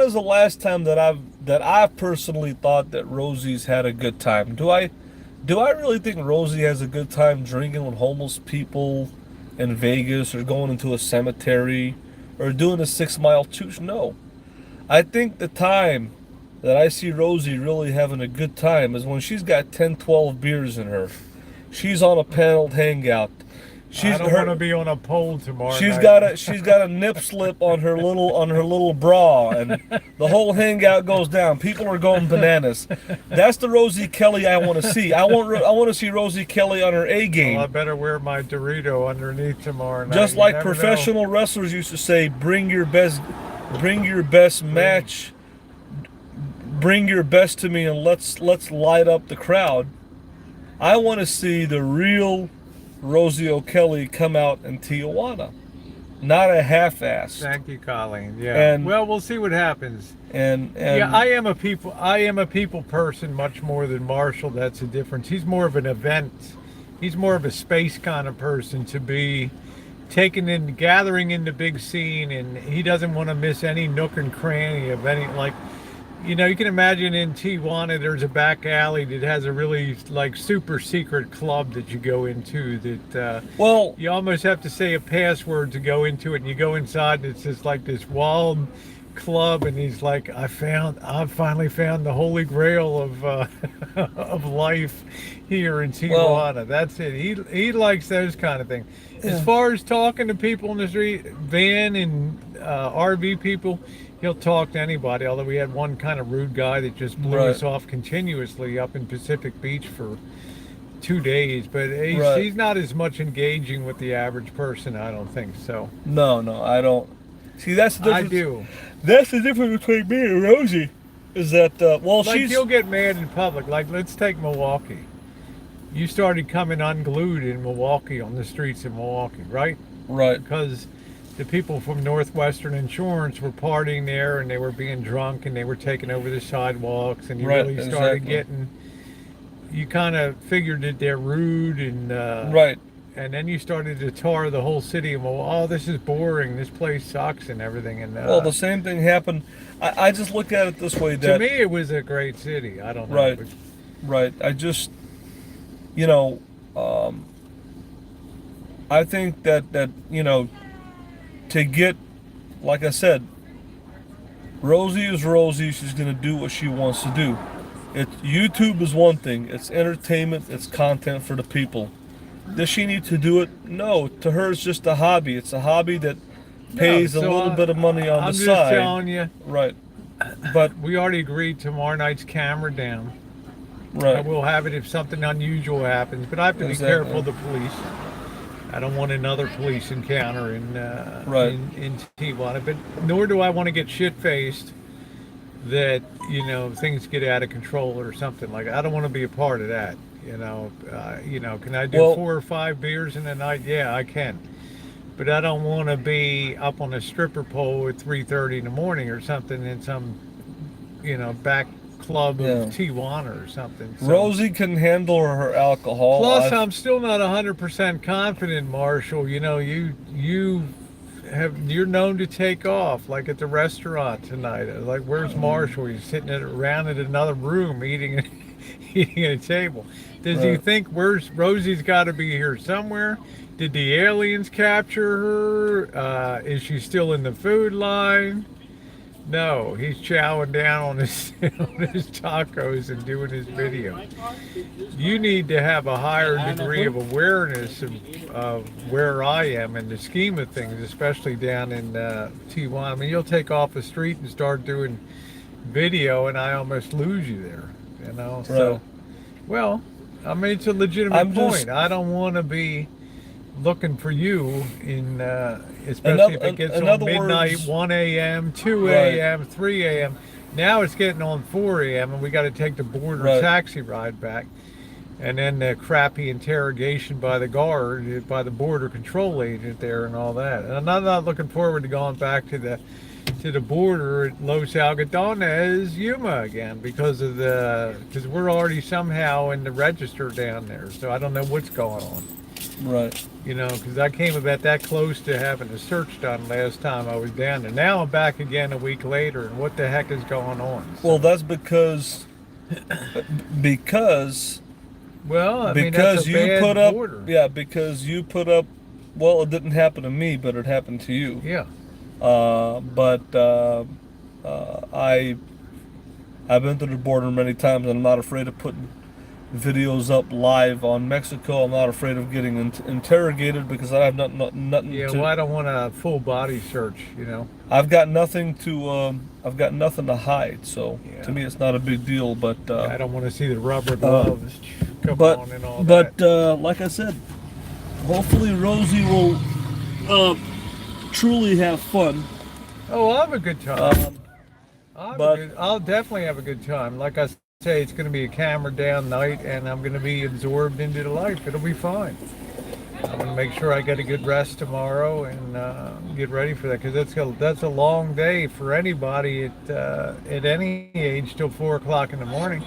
is the last time that I've personally thought that Rosie's had a good time? Do I really think Rosie has a good time drinking with homeless people in Vegas or going into a cemetery or doing a 6 mile chooch? No. I think the time that I see Rosie really having a good time is when she's got 10, 12 beers in her. She's on a paneled hangout. I don't want to be on a pole tomorrow. She's got a nip slip on her little bra, and the whole hangout goes down. People are going bananas. That's the Rosie Kelly I want to see. I want to see Rosie Kelly on her A game. Well, I better wear my Dorito underneath tomorrow night. Just like professional wrestlers used to say, bring your best match, bring your best to me, and let's light up the crowd. I want to see the real Rosie O'Kelly come out in Tijuana, not a half-ass. Thank you, Colleen. Yeah. Well, we'll see what happens. And yeah, I am a people person much more than Marshall. That's the difference. He's more of an event. He's more of a space kind of person to be gathering in the big scene, and he doesn't want to miss any nook and cranny of any, like, you can imagine in Tijuana there's a back alley that has a really like super secret club that you go into that Well, you almost have to say a password to go into it, and you go inside and it's just like this wild club, and he's like, I finally found the holy grail of of life here in Tijuana. well, That's it. He likes those kind of things. yeah. As far as talking to people in the street, van and RV people, he'll talk to anybody. Although we had one kind of rude guy that just blew Right. us off continuously up in Pacific Beach for 2 days, but Right. he's not as much engaging with the average person, I don't think so. No, I don't. See, that's the I difference. do. That's the difference between me and Rosie. Is that well, Like, she's you'll get mad in public. Like, let's take Milwaukee. You started coming unglued in Milwaukee, on the streets of Milwaukee, right? right. Because the people from Northwestern Insurance were partying there, and they were being drunk, and they were taking over the sidewalks, and you Right, really started exactly. getting. You kind of figured that they're rude, and Right. and then you started to tar the whole city, and oh, this is boring, this place sucks, and everything. And Well, the same thing happened. I just look at it this way. to That me, it was a great city. I don't know. Right. but- Right. I just, you know, I think that to get, like I said, Rosie is Rosie. She's gonna do what she wants to do. YouTube is one thing. It's entertainment. It's content for the people. Does she need to do it? No. To her, it's just a hobby. It's a hobby that pays No, a so little bit of money on I'm the just side. telling you, Right. But we already agreed tomorrow night's camera down. right. We'll have it if something unusual happens, but I have to be Exactly. careful of the police. I don't want another police encounter Right. in Tijuana, but nor do I want to get shit-faced that, things get out of control or something like that. I don't want to be a part of that. Can I do Well- 4 or 5 beers in a night? Yeah, I can. But I don't want to be up on a stripper pole at 3:30 in the morning or something in some, back club of Yeah. Tijuana or something. So- Rosie can handle her alcohol. Plus, I've- I'm still not 100% confident, Marshall. You're known to take off, like at the restaurant tonight. Like, where's Marshall? He's sitting around in another room eating eating at a table. Does he Right. think Rosie's got to be here somewhere? Did the aliens capture her? Is she still in the food line? No, he's chowing down on his on his tacos and doing his video. You need to have a higher degree of awareness of where I am in the scheme of things, especially down in Tijuana. I mean, you'll take off the street and start doing video, and I almost lose you there. So, Right. well, I mean, it's a legitimate I'm point. just- I don't want to be looking for you in, especially if it gets in on other midnight, words- 1 a.m., 2 Right. a.m., 3 a.m. Now it's getting on 4 a.m. and we got to take the border Right. taxi ride back. And then the crappy interrogation by the guard, by the border control agent there and all that. And I'm not looking forward to going back to the border at Los Algodones, Yuma again because we're already somehow in the register down there. So I don't know what's going on. Right. Because I came about that close to having a search done last time I was down there. Now I'm back again a week later, and what the heck is going on? Well, that's because Well, I mean, because that's a you bad put up border. because you put up. Well, it didn't happen to me, but it happened to you. Yeah. I've been to the border many times, and I'm not afraid of putting videos up live on Mexico. I'm not afraid of getting interrogated because I have nothing Yeah, to. well, I don't want a full body search, I've got nothing to. I've got nothing to hide. So Yeah. to me, it's not a big deal. But I don't want to see the rubber gloves come but on and all that. like I said, hopefully Rosie will truly have fun. Oh, I'll have a good time. but- I'll definitely have a good time. Like I say, it's going to be a camera down night, and I'm going to be absorbed into the life. It'll be fine. I'm going to make sure I get a good rest tomorrow and get ready for that, because that's a long day for anybody at any age till 4 o'clock in the morning.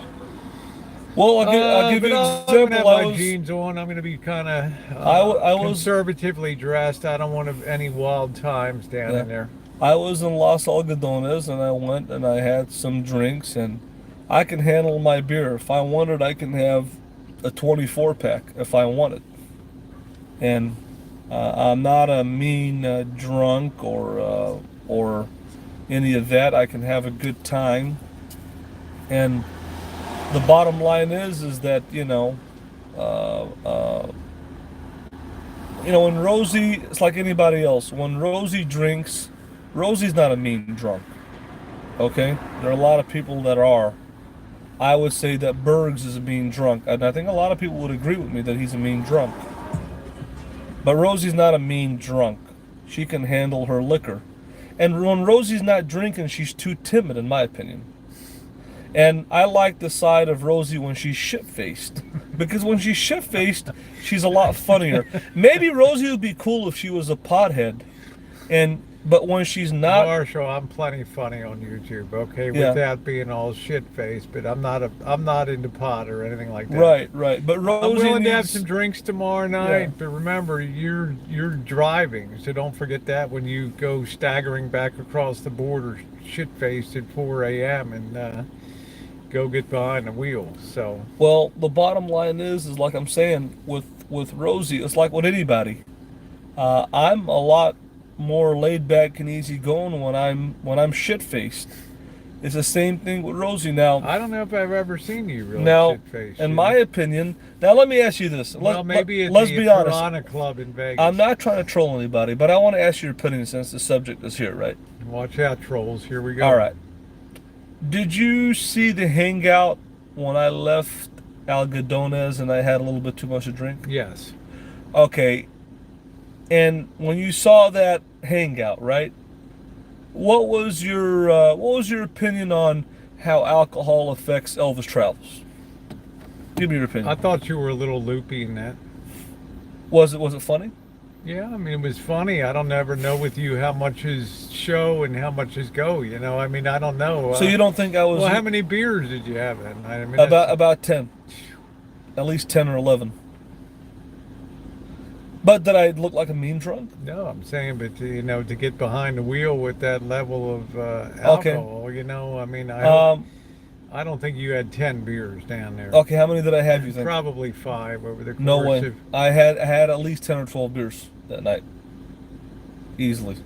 Well, I'll give But you an I'm gonna example. have my jeans on. I'm gonna be kind of I was conservatively dressed. I don't want any wild times down yeah, in there. I was in Los Algodones and I went and I had some drinks and I can handle my beer. If I wanted, I can have a 24 pack if I wanted. And I'm not a mean drunk or any of that. I can have a good time. And the bottom line is that uh, uh, when Rosie, it's like anybody else. When Rosie drinks, Rosie's not a mean drunk. Okay, there are a lot of people that are. I would say that Bergs is a mean drunk, and I think a lot of people would agree with me that he's a mean drunk. But Rosie's not a mean drunk. She can handle her liquor. And when Rosie's not drinking, she's too timid, in my opinion. And I like the side of Rosie when she's shit-faced. Because when she's shit-faced, she's a lot funnier. Maybe Rosie would be cool if she was a pothead. But when she's not... Marshall, I'm plenty funny on YouTube, okay, Yeah. without being all shit-faced, but I'm not into pot or anything like that. Right. But Rosie I'm willing to have needs... some drinks tomorrow night, Yeah. but remember, you're driving, so don't forget that when you go staggering back across the border shit-faced at 4 a.m. and go get behind the wheel. So Well, the bottom line is like I'm saying, with Rosie, it's like with anybody. I'm a lot more laid back and easy going when I'm shit faced. It's the same thing with Rosie now. I don't know if I've ever seen you really Now, shit-faced. in my opinion, now let me ask you this. Well, maybe at let's the be honest. Piranha Club in Vegas. I'm not trying to troll anybody, but I want to ask your opinion since the subject is here, right? Watch out, trolls. Here we go. All right. Did you see the hangout when I left Algodones and I had a little bit too much to drink? Yes. Okay. And when you saw that hangout, right? What was your opinion on how alcohol affects Elvis travels? Give me your opinion. I thought you were a little loopy in that. Was it funny? Yeah, I mean, it was funny. I don't ever know with you how much is show and how much is go. You know, I mean, I don't know. So you don't think I was? Well, how many beers did you have that night? I mean, about 10, at least 10 or 11. But did I look like a mean drunk? No, I'm saying, but to get behind the wheel with that level of alcohol, I mean, I don't think you had 10 beers down there. Okay, how many did I have? You think? Probably 5 over the course No way. of. I had at least 10 or 12 beers that night, easily.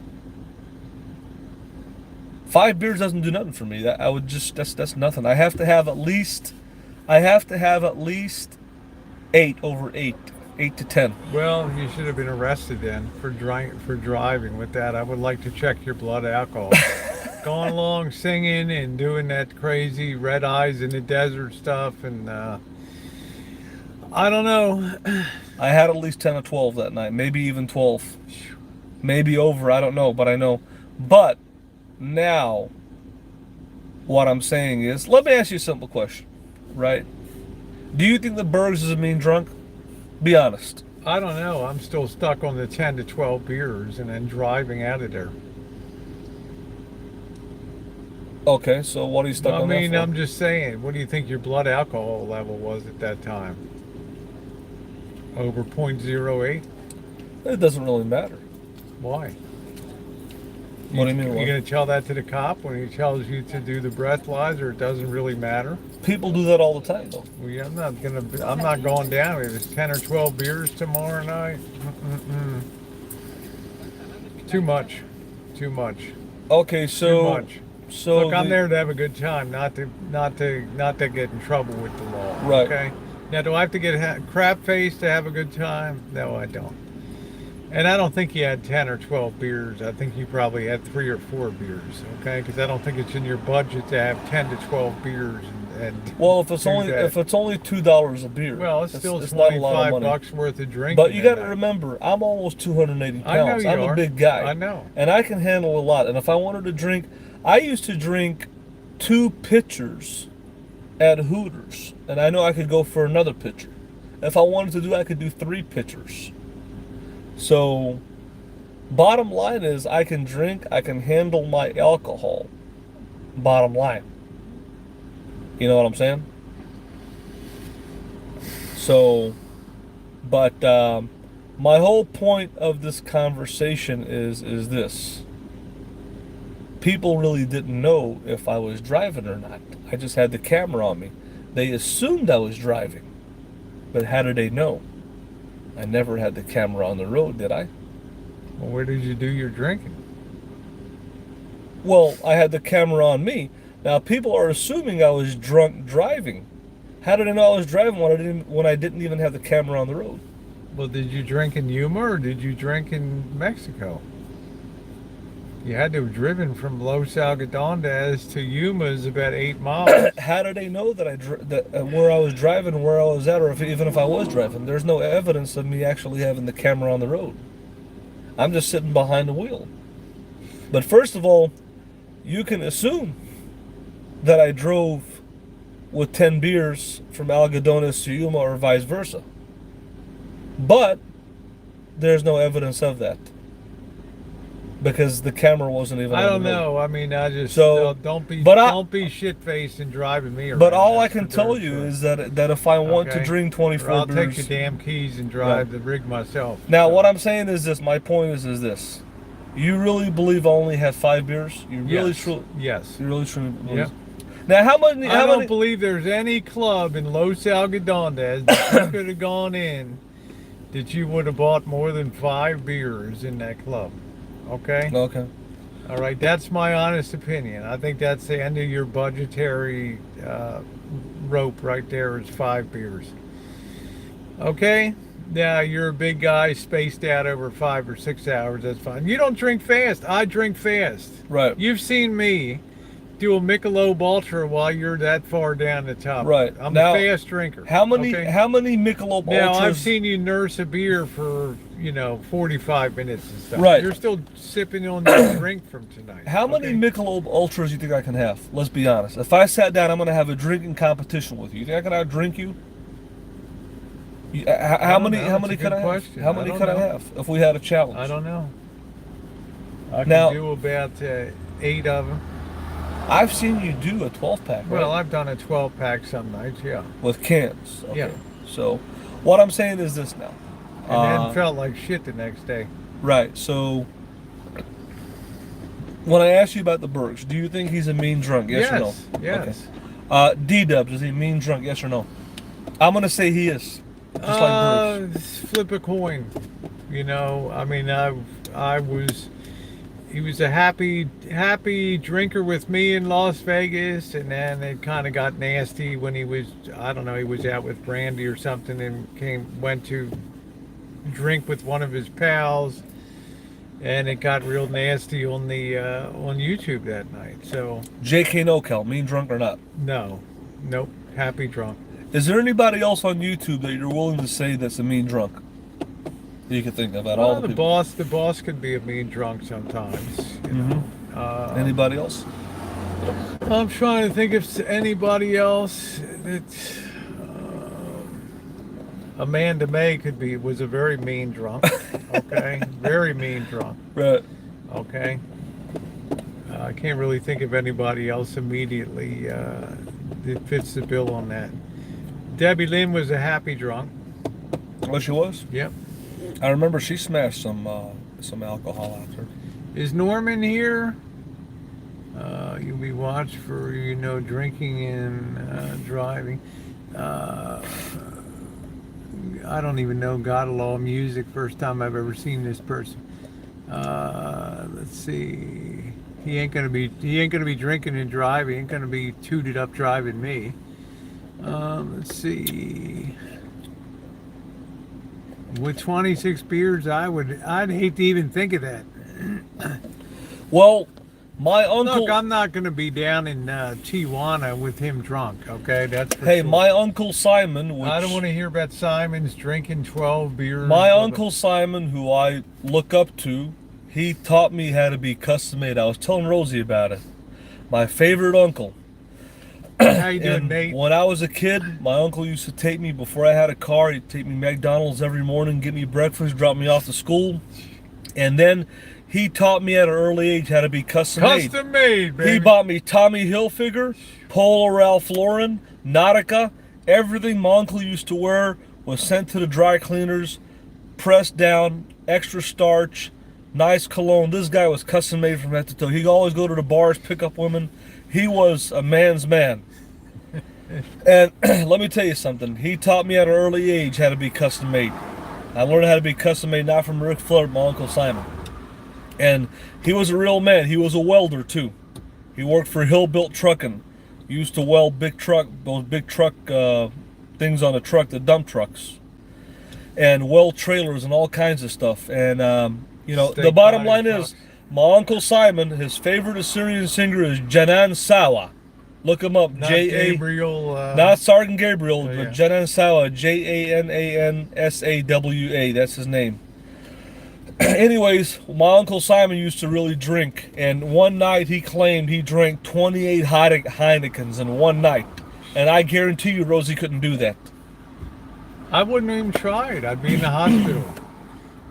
5 beers doesn't do nothing for me. That's nothing. I have to have at least 8 over 8. 8 to 10. Well, you should have been arrested then for driving with that. I would like to check your blood alcohol. Going along singing and doing that crazy red eyes in the desert stuff, and I don't know. I had at least 10 or 12 that night, maybe even 12. Maybe over, I don't know, but I know. But now, what I'm saying is, let me ask you a simple question, right? Do you think the Bergs is a mean drunk? Be honest. I don't know. I'm still stuck on the 10 to 12 beers and then driving out of there. Okay, so what are you stuck on that for? I'm just saying, what do you think your blood alcohol level was at that time? Over 0.08? It doesn't really matter. Why? What do you mean? You're going to tell that to the cop when he tells you to do the breathalyzer? It doesn't really matter. People do that all the time, though. Well, yeah, I'm not going down. If it's 10 or 12 beers tomorrow night, too much. Okay, so Too much. So look, I'm there to have a good time, not to get in trouble with the law. Right. Okay. Now, do I have to get crap faced to have a good time? No, I don't. And I don't think you had 10 or 12 beers. I think you probably had 3 or 4 beers. Okay, because I don't think it's in your budget to have 10 to 12 beers and well, if it's only $2 a beer, well, it's still not a lot of money. $25 worth of drinking. But you got to remember, I'm almost 280 pounds. I know you I'm are. a big guy. I know. And I can handle a lot. And if I wanted to drink, I used to drink 2 pitchers at Hooters, and I know I could go for another pitcher. If I wanted to do, I could do 3 pitchers. So, bottom line is, I can drink, I can handle my alcohol. Bottom line. You know what I'm saying? So, but my whole point of this conversation is this. People really didn't know if I was driving or not. I just had the camera on me. They assumed I was driving. But how did they know? I never had the camera on the road, did I? Well, where did you do your drinking? Well, I had the camera on me. Now, people are assuming I was drunk driving. How did I know I was driving when I didn't even have the camera on the road? Well, did you drink in Yuma or did you drink in Mexico? You had to have driven from Los Algodones to Yuma is about 8 miles. How did they know that where I was driving, where I was at, or even if I was driving? There's no evidence of me actually having the camera on the road. I'm just sitting behind the wheel. But first of all, you can assume that I drove with 10 beers from Algodones to Yuma or vice versa. But there's no evidence of that. Because the camera wasn't even I on don't the road. know. I mean, I just So, don't be but shit-faced and driving me around. But all I that's can for tell darn you sure. is that if I want to Okay. drink 24 Or I'll beers... take your damn keys and drive the rig myself. Now, So, what I'm saying is this. My point is this. You really believe I only had 5 beers? You really yes. truly... Yes. You really truly believe... Yep. Now, how many... I don't believe there's any club in Los Algodones that you could have gone in that you would have bought more than 5 beers in that club. Okay? Okay. All right, that's my honest opinion. I think that's the end of your budgetary rope right there is 5 beers. Okay? Now, you're a big guy spaced out over 5 or 6 hours. That's fine. You don't drink fast. I drink fast. Right. You've seen me do a Michelob Ultra while you're that far down the top. Right. I'm Now, a fast drinker. How many okay? Michelob Now, Ultras... I've seen you nurse a beer for, 45 minutes and stuff. Right. You're still sipping on your drink from tonight. How many okay? Michelob Ultras do you think I can have? Let's be honest. If I sat down, I'm going to have a drinking competition with you. You think I can outdrink you? How many could I have? question. How many I don't could I know. have if we had a challenge? I don't know. I can Now- do about 8 of them. I've seen you do a 12-pack, right? Well, I've done a 12-pack some nights, yeah. With cans. Okay. Yeah. So, what I'm saying is this now. And then felt like shit the next day. Right. So, when I asked you about the Bergs, do you think he's a mean drunk? Yes or no? Yes. Okay. D-Dubs, is he a mean drunk? Yes or no? I'm going to say he is. Just like Bergs. Flip a coin. I mean, he was a happy drinker with me in Las Vegas, and then it kind of got nasty when he was, I don't know, he was out with Brandy or something and went to drink with one of his pals, and it got real nasty on the on YouTube that night. So JK NoCal, mean drunk or not? nope, happy drunk. Is there anybody else on YouTube that you're willing to say that's a mean drunk? That you can think of at all The people? boss could be a mean drunk sometimes. You know. Anybody else? I'm trying to think if anybody else that Amanda May was a very mean drunk. Okay, very mean drunk. Right. Okay, I can't really think of anybody else immediately that fits the bill on that. Debbie Lynn was a happy drunk. Oh, she was? Yep. I remember she smashed some alcohol after. Is Norman here? You'll be watched for drinking and driving. I don't even know God Law Music. First time I've ever seen this person. Let's see. He ain't gonna be drinking and driving. He ain't gonna be tooted up driving me. Let's see. With 26 beers, I'd hate to even think of that. Well, my uncle... Look, I'm not going to be down in Tijuana with him drunk, okay? That's for Hey, sure. my Uncle Simon... I don't want to hear about Simon's drinking 12 beers. My Uncle Simon, who I look up to, he taught me how to be custom made. I was telling Rosie about it. My favorite uncle. How you doing, And Nate? when I was a kid, my uncle used to take me, before I had a car, he'd take me to McDonald's every morning, get me breakfast, drop me off to school. And then he taught me at an early age how to be custom made. Custom made, baby. He bought me Tommy Hilfiger, Polo Ralph Lauren, Nautica, everything my uncle used to wear was sent to the dry cleaners, pressed down, extra starch, nice cologne. This guy was custom made from head to toe. He'd always go to the bars, pick up women. He was a man's man. And let me tell you something. He taught me at an early age how to be custom made. I learned how to be custom made not from Ric Flair, but my Uncle Simon. And he was a real man. He was a welder too. He worked for Hill Built Trucking. He used to weld those big truck things on a truck, the dump trucks, and weld trailers and all kinds of stuff. And the bottom line is, my Uncle Simon, his favorite Assyrian singer is Janan Sawa. Look him up. Not Gabriel. Not Sergeant Gabriel, yeah. but Janan Sawa. Janansawa. That's his name. Anyways, my Uncle Simon used to really drink, and one night he claimed he drank 28 Heinekens in one night. And I guarantee you Rosie couldn't do that. I wouldn't even try it. I'd be in the hospital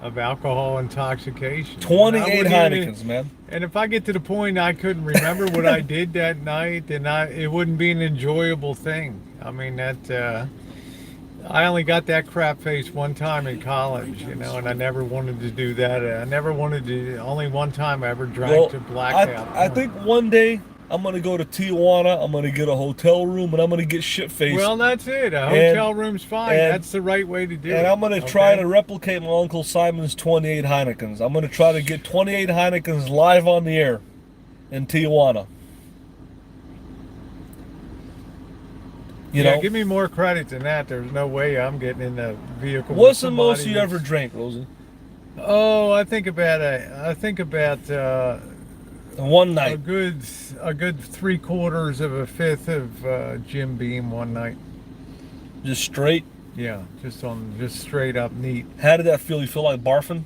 of alcohol intoxication. 28 Heinekens, man. And if I get to the point I couldn't remember what I did that night, then it wouldn't be an enjoyable thing. I mean, I only got that crap face one time in college, and I never wanted to do that. Only one time I ever drank to blackout. I think one day I'm going to go to Tijuana, I'm going to get a hotel room, and I'm going to get shit-faced. Well, that's it. A hotel room's fine. That's the right way to do it. And I'm going to try to replicate my Uncle Simon's 28 Heinekens. I'm going to try to get 28 Heinekens live on the air in Tijuana. You know? Give me more credit than that. There's no way I'm getting in the vehicle. What's the most you ever drank, Rosie? Oh, I think about one night. A good 3/4 of a fifth of Jim Beam one night. Just straight? Yeah, just straight up neat. How did that feel? You feel like barfing?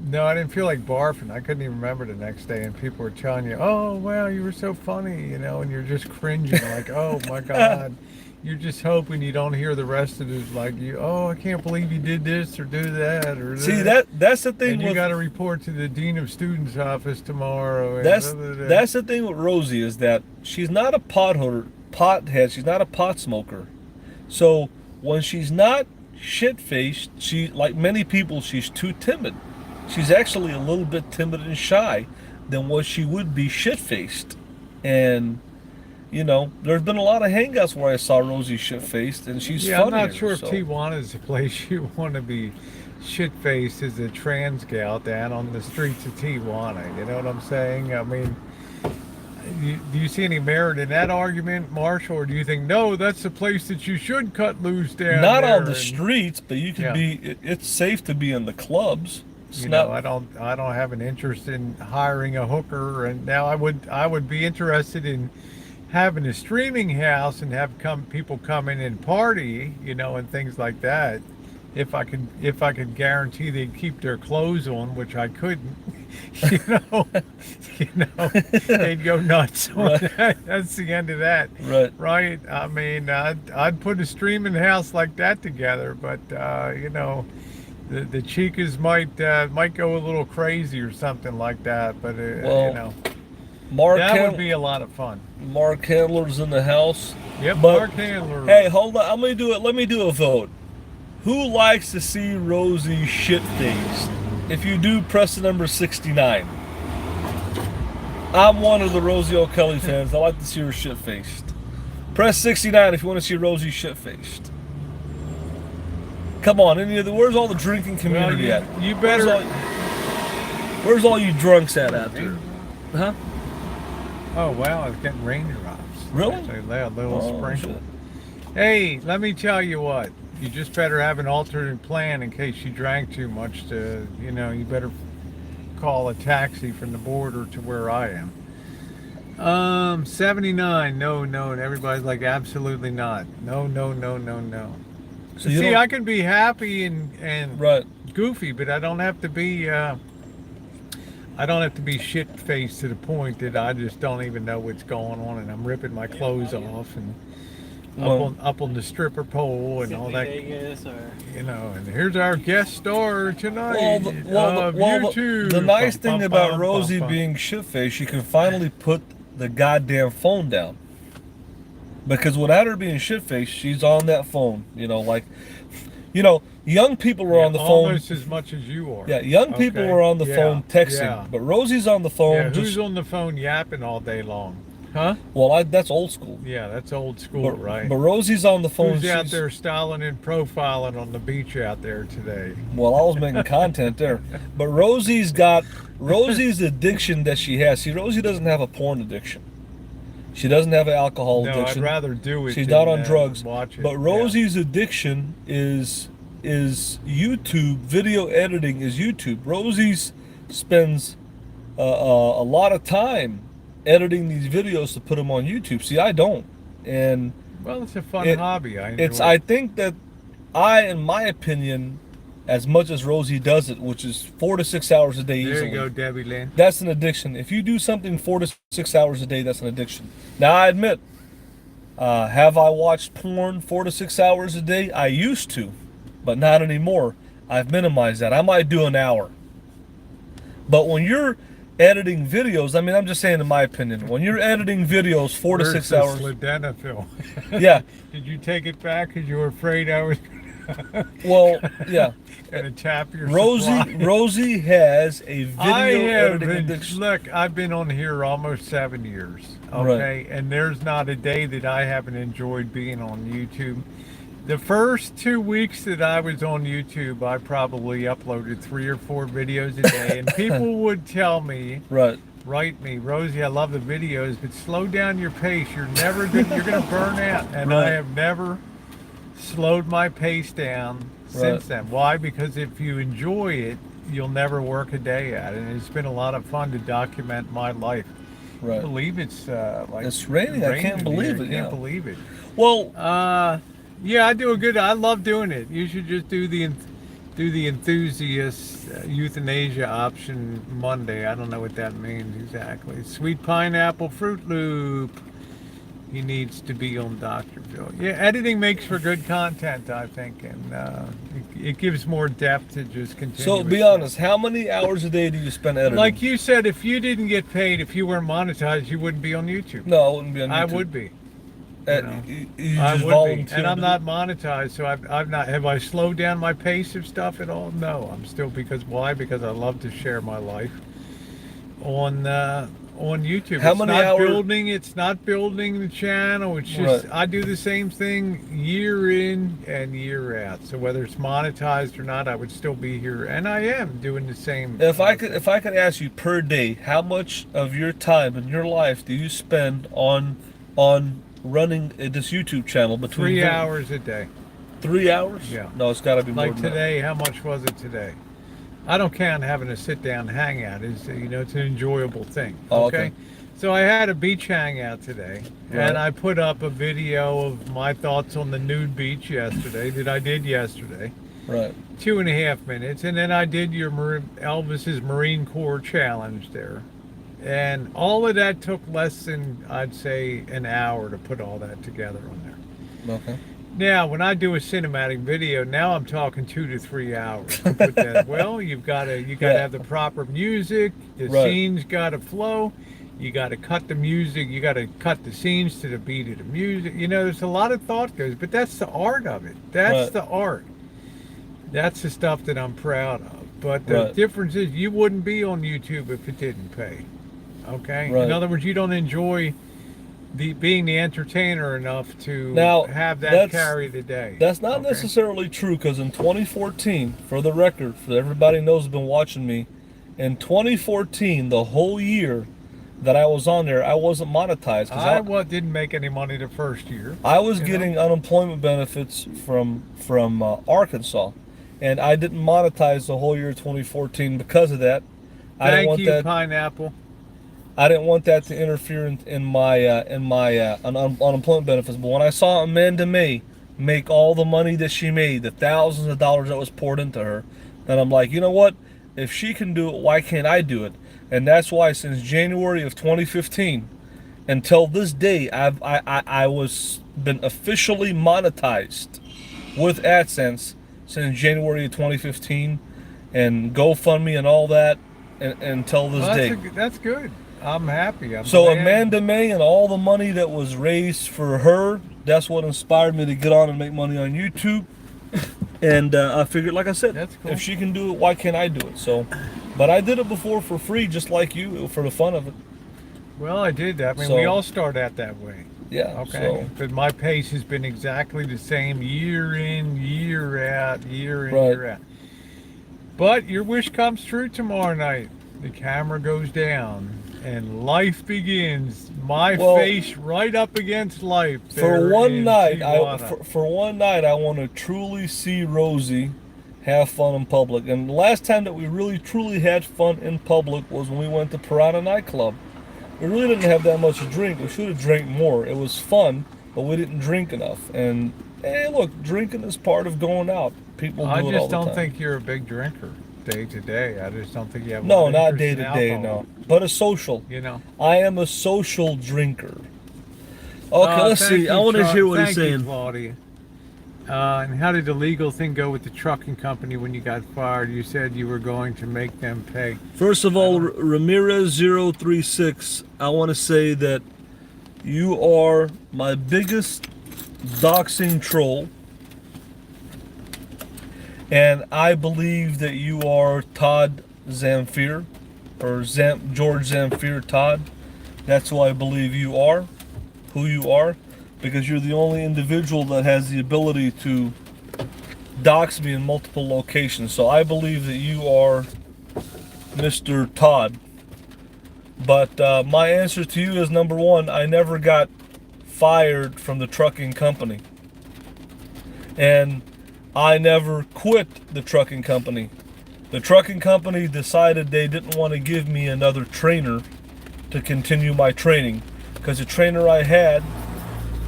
No, I didn't feel like barfing. I couldn't even remember the next day, and people were telling you, "Oh, wow, you were so funny," and you're just cringing like, "Oh my God." You're just hoping you don't hear the rest of it, like I can't believe you did this or do that or this. See, that's the thing. And you got to report to the dean of students' office tomorrow. And that's the thing with Rosie, is that she's not a pothead. She's not a pot smoker. So when she's not shit-faced, she, like many people, she's too timid. She's actually a little bit timid and shy than what she would be shit-faced. And there's been a lot of hangouts where I saw Rosie shit-faced, and she's funny. I'm not sure if Tijuana is the place you want to be shit-faced as a trans gal down on the streets of Tijuana. You know what I'm saying? I mean, do you see any merit in that argument, Marshall, or do you think, no, that's the place that you should cut loose down Not there on the streets, but you can be. It's safe to be in the clubs. I don't have an interest in hiring a hooker, and now I would be interested in having a streaming house and have people come in and party, and things like that. If I could guarantee they'd keep their clothes on, which I couldn't, they'd go nuts on that. That's the end of that. Right. I mean, I'd put a streaming house like that together, but the chicas might go a little crazy or something like that. But that would be a lot of fun. Mark Handler's in the house. Yep, Mark Handler. Hey, hold on. Let me do a vote. Who likes to see Rosie shit-faced? If you do, press the number 69. I'm one of the Rosie O'Kelly fans. I like to see her shit-faced. Press 69 if you want to see Rosie shit-faced. Come on, where's all the drinking community at? You better. Where's all you drunks at out there? Huh? Oh wow, I was getting raindrops. Really? A little sprinkle. Hey, let me tell you what. You just better have an alternate plan in case you drank too much. You better call a taxi from the border to where I am. 79. No. And everybody's like, absolutely not. No. So see, I can be happy and goofy, but I don't have to be. I don't have to be shit-faced to the point that I just don't even know what's going on, and I'm ripping my clothes off and up on the stripper pole and all that. Vegas and here's our guest star tonight. The nice thing about Rosie being shit-faced, she can finally put the goddamn phone down. Because without her being shit-faced, she's on that phone. You know, young people are on the phone. Almost as much as you are. Yeah, young people are on the phone texting, but Rosie's on the phone. Yeah, who's on the phone yapping all day long? Huh? Well, that's old school. Yeah, that's old school, right? But Rosie's on the phone. Who's out there styling and profiling on the beach out there today? Well, I was making content there. But Rosie's addiction that she has. See, Rosie doesn't have a porn addiction. She doesn't have an alcohol addiction. No, I'd rather do it. She's not on drugs. Watch it. But Rosie's addiction is YouTube. Video editing is YouTube. Rosie's spends a lot of time editing these videos to put them on YouTube. See, I don't. And well, it's a fun hobby. I think that in my opinion, as much as Rosie does it, which is 4 to 6 hours a day easily. There you go, Debbie Lynn. That's an addiction. If you do something 4 to 6 hours a day, that's an addiction. Now, I admit, have I watched porn 4 to 6 hours a day? I used to, but not anymore. I've minimized that. I might do an hour. But when you're editing videos, I mean, I'm just saying in my opinion, when you're editing videos 4 to 6 hours. Sildenafil. Yeah. Did you take it back because you were afraid I was well, yeah. gonna tap your Rosie has a video editing addiction. Look, I've been on here almost 7 years. Okay, right. And there's not a day that I haven't enjoyed being on YouTube. The first 2 weeks that I was on YouTube, I probably uploaded 3 or 4 videos a day, and people would tell me, write me, Rosie, I love the videos, but slow down your pace. You're gonna burn out. And I have never slowed my pace down since then. Why? Because if you enjoy it, you'll never work a day at it. And it's been a lot of fun to document my life. Right. I believe it's like it's raining. I can't believe it. I can't believe it. Well, yeah, I love doing it. You should just do the enthusiast euthanasia option Monday. I don't know what that means exactly. Sweet pineapple Fruit Loop. He needs to be on Dr. Phil. Yeah, editing makes for good content, I think, and it gives more depth to just continue. So, be honest, how many hours a day do you spend editing? Like you said, if you didn't get paid, if you weren't monetized, you wouldn't be on YouTube. No, I wouldn't be on YouTube. I would be. I would be, and I'm not monetized, so I've not. Have I slowed down my pace of stuff at all? No, I'm still why? Because I love to share my life on YouTube. How many hours? It's not building the channel. It's just I do the same thing year in and year out. So whether it's monetized or not, I would still be here, and I am doing the same. If I could ask you per day, how much of your time in your life do you spend on running this YouTube channel? Between 3 hours a day. 3 hours? Yeah. No, it's got to be more like than today. that. How much was it today? I don't count having a sit-down hangout. It's an enjoyable thing. Okay? So I had a beach hangout today, and I put up a video of my thoughts on the Nude beach yesterday that I did yesterday. Right. 2.5 minutes, and then I did your Elvis's Marine Corps challenge there, and all of that took less than, I'd say, an hour to put all that together on there. Okay. Now, when I do a cinematic video, now I'm talking 2 to 3 hours to put that. Well, you gotta have the proper music. The scenes gotta flow. You gotta cut the music. You gotta cut the scenes to the beat of the music. There's a lot of thought goes, but that's the art of it. That's the art. That's the stuff that I'm proud of. But the difference is, you wouldn't be on YouTube if it didn't pay. Okay. In other words, you don't enjoy being the entertainer enough to have that carry the day. That's not necessarily true, because in 2014, for the record, for everybody knows who's been watching me, in 2014, the whole year that I was on there, I wasn't monetized. I didn't make any money the first year. I was getting unemployment benefits from Arkansas, and I didn't monetize the whole year of 2014 because of that. Thank you, pineapple. I didn't want that to interfere in my unemployment benefits. But when I saw Amanda May make all the money that she made, the thousands of dollars that was poured into her, then I'm like, you know what? If she can do it, why can't I do it? And that's why since January of 2015 until this day, I was been officially monetized with AdSense since January of 2015, and GoFundMe and all that, until this day. That's good. I'm happy. So Amanda May and all the money that was raised for her, that's what inspired me to get on and make money on YouTube. And I figured, like I said, That's cool. if she can do it, why can't I do it? So, but I did it before for free, just like you, for the fun of it. Well, I did that. I mean, So- we all start out that way. Yeah. Okay. So, But my pace has been exactly the same year in, year out, year in, Right. year out. But your wish comes true tomorrow night. The camera goes down and life begins. My Well, face right up against life. for there one in night, Tijuana. for one night, I want to truly see Rosie have fun in public. And the last time that we really truly had fun in public was when we went to Piranha nightclub. We really didn't have that much to drink. We should have drank more. It was fun, but we didn't drink enough. And hey, look, drinking is part of going out. People do I it all just the don't time. think you're a big drinker day to day. I just don't think you have a No, lot of not interest day in to day, alcohol, no. But a social. You know. I am a social drinker. Okay, let's Thank see. I you, want to hear what he's thank you, saying. Claudia. And how did the legal thing go with the trucking company when you got fired? You said you were going to make them pay. First of all, Ramirez036, I want to say that you are my biggest doxing troll. And I believe that you are Todd Zamfir, or George Zamfir Todd. That's who I believe you are, because you're the only individual that has the ability to dox me in multiple locations. So I believe that you are Mr. Todd. But my answer to you is, number one, I never got fired from the trucking company. And I never quit the trucking company. The trucking company decided they didn't want to give me another trainer to continue my training, because the trainer I had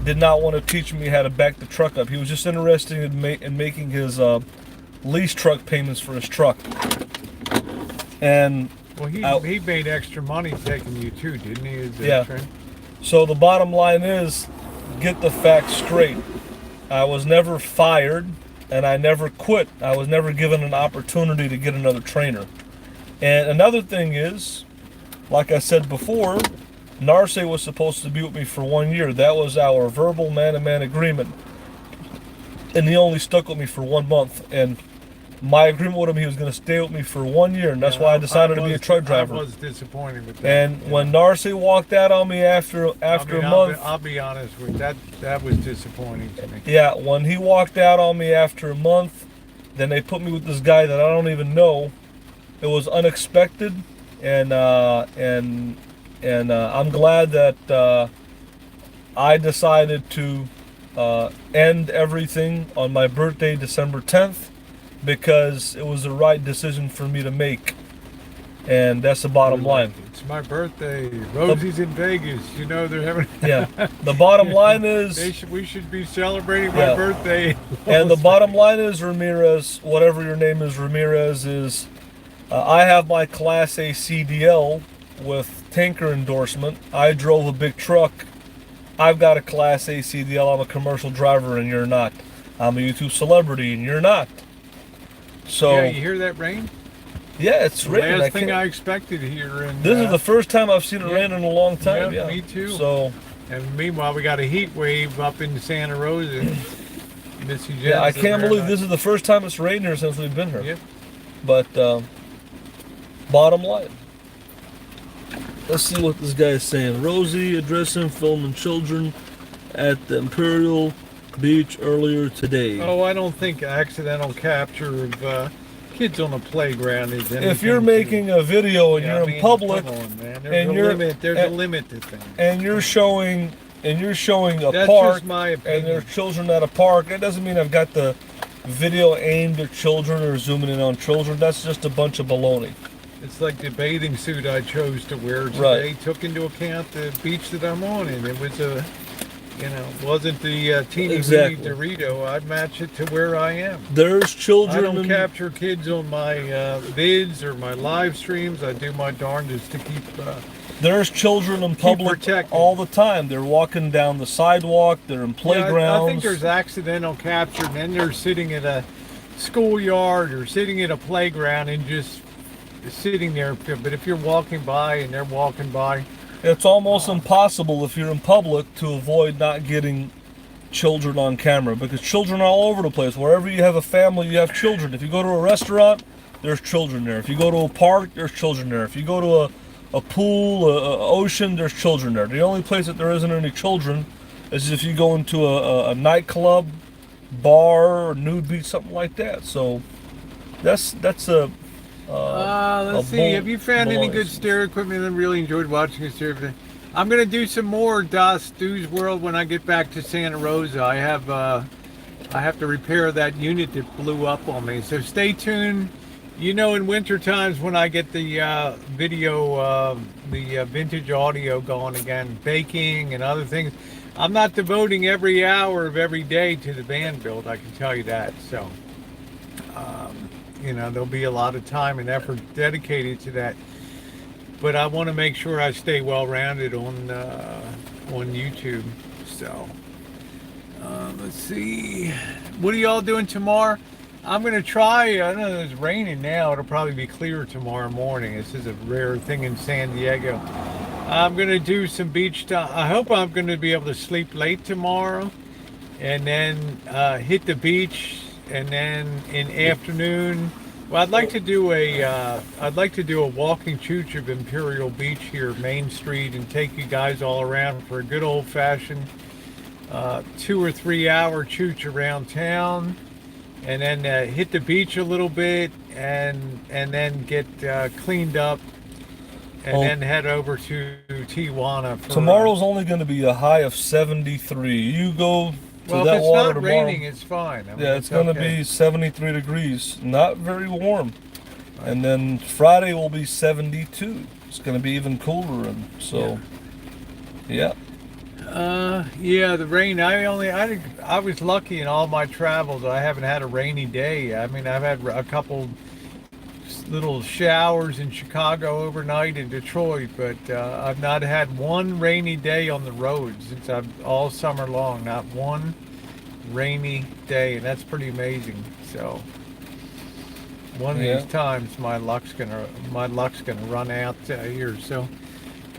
did not want to teach me how to back the truck up. He was just interested in making his lease truck payments for his truck. And Well, he made extra money taking you too, didn't he? As a Yeah. trainer? so the bottom line is, get the facts straight. I was never fired, and I never quit. I was never given an opportunity to get another trainer. And another thing is, like I said before, Narce was supposed to be with me for 1 year. That was our verbal man-to-man agreement. And he only stuck with me for 1 month. And my agreement with him, he was going to stay with me for 1 year. And that's why I decided to be a truck driver. I was disappointed with that. And when Narce walked out on me after a month... I'll be honest with you, that was disappointing to me. Yeah, when he walked out on me after a month, then they put me with this guy that I don't even know. It was unexpected, and I'm glad that I decided to end everything on my birthday, December 10th, because it was the right decision for me to make, and that's the bottom line. It's my birthday. Rosie's in Vegas. You know they're having. Yeah, the bottom line is. We should be celebrating my birthday. And the bottom line is, Ramirez, whatever your name is, Ramirez, is I have my Class A CDL with tanker endorsement. I drove a big truck. I've got a Class A CDL. I'm a commercial driver, and you're not. I'm a YouTube celebrity, and you're not. So Yeah, you hear that rain? yeah, it's raining. Last thing I expected here. And This is the first time I've seen it rain in a long time. Yeah, Yeah, me too. So And meanwhile, we got a heat wave up in Santa Rosa. Missy Jenn. yeah, I can't believe this is the first time it's rained here since we've been here. Yep. But bottom line, let's see what this guy is saying. Rosie addressing filming children at the Imperial Beach earlier today. Oh, I don't think accidental capture of kids on a playground is anything. If you're making a video and you're in public, come on, man. and you're- There's a limit to things. and you're showing a That's park, just my and opinion. there's children at a park, it doesn't mean I've got the video aimed at children or zooming in on children. That's just a bunch of baloney. It's like the bathing suit I chose to wear today Right. took into account the beach that I'm on, and it was wasn't the teeny Exactly. weeny Dorito. I'd match it to where I am. There's I children. don't capture kids on my vids or my live streams. I do my darndest to keep. There's children in public protected. all the time. They're walking down the sidewalk. They're in playgrounds. I think there's accidental capture, and then they're sitting at a schoolyard or sitting at a playground and just sitting there. But if you're walking by and they're walking by, It's almost impossible if you're in public to avoid not getting children on camera, because children are all over the place. Wherever you have a family, you have children. If you go to a restaurant, there's children there. If you go to a park, there's children there. If you go to a pool, a ocean, there's children there. The only place that there isn't any children is if you go into a nightclub, bar, or Nude Beach, something like that. So that's a let's see. Have you found any good stereo equipment? I really enjoyed watching this stereo. I'm gonna do some more Stu's World when I get back to Santa Rosa. I have to repair that unit that blew up on me. So stay tuned. You know, in winter times when I get the video, the vintage audio going again, baking and other things, I'm not devoting every hour of every day to the van build. I can tell you that. So, you know, there'll be a lot of time and effort dedicated to that. But I want to make sure I stay well-rounded on YouTube. So, let's see. What are y'all doing tomorrow? I'm going to try. I know it's raining now. It'll probably be clear tomorrow morning. This is a rare thing in San Diego. I'm going to do some beach time. I hope I'm going to be able to sleep late tomorrow and then hit the beach, and then in afternoon. Well, I'd like to do a walking chooch of Imperial Beach here, Main Street, and take you guys all around for a good old-fashioned 2 or 3 hour chooch around town, and then hit the beach a little bit, and then get cleaned up, and then head over to Tijuana. Tomorrow's only going to be a high of 73. You go. Well, that if it's water not tomorrow, raining, it's fine. I mean, yeah, it's going to be 73 degrees. Not very warm. Right. And then Friday will be 72. It's going to be even cooler. And so, yeah. Yeah, the rain. I was lucky in all my travels. I haven't had a rainy day. I mean, I've had a couple little showers in Chicago overnight, in Detroit, but I've not had one rainy day on the road since all summer long. Not one rainy day, and that's pretty amazing. So one of these times my luck's gonna run out here. So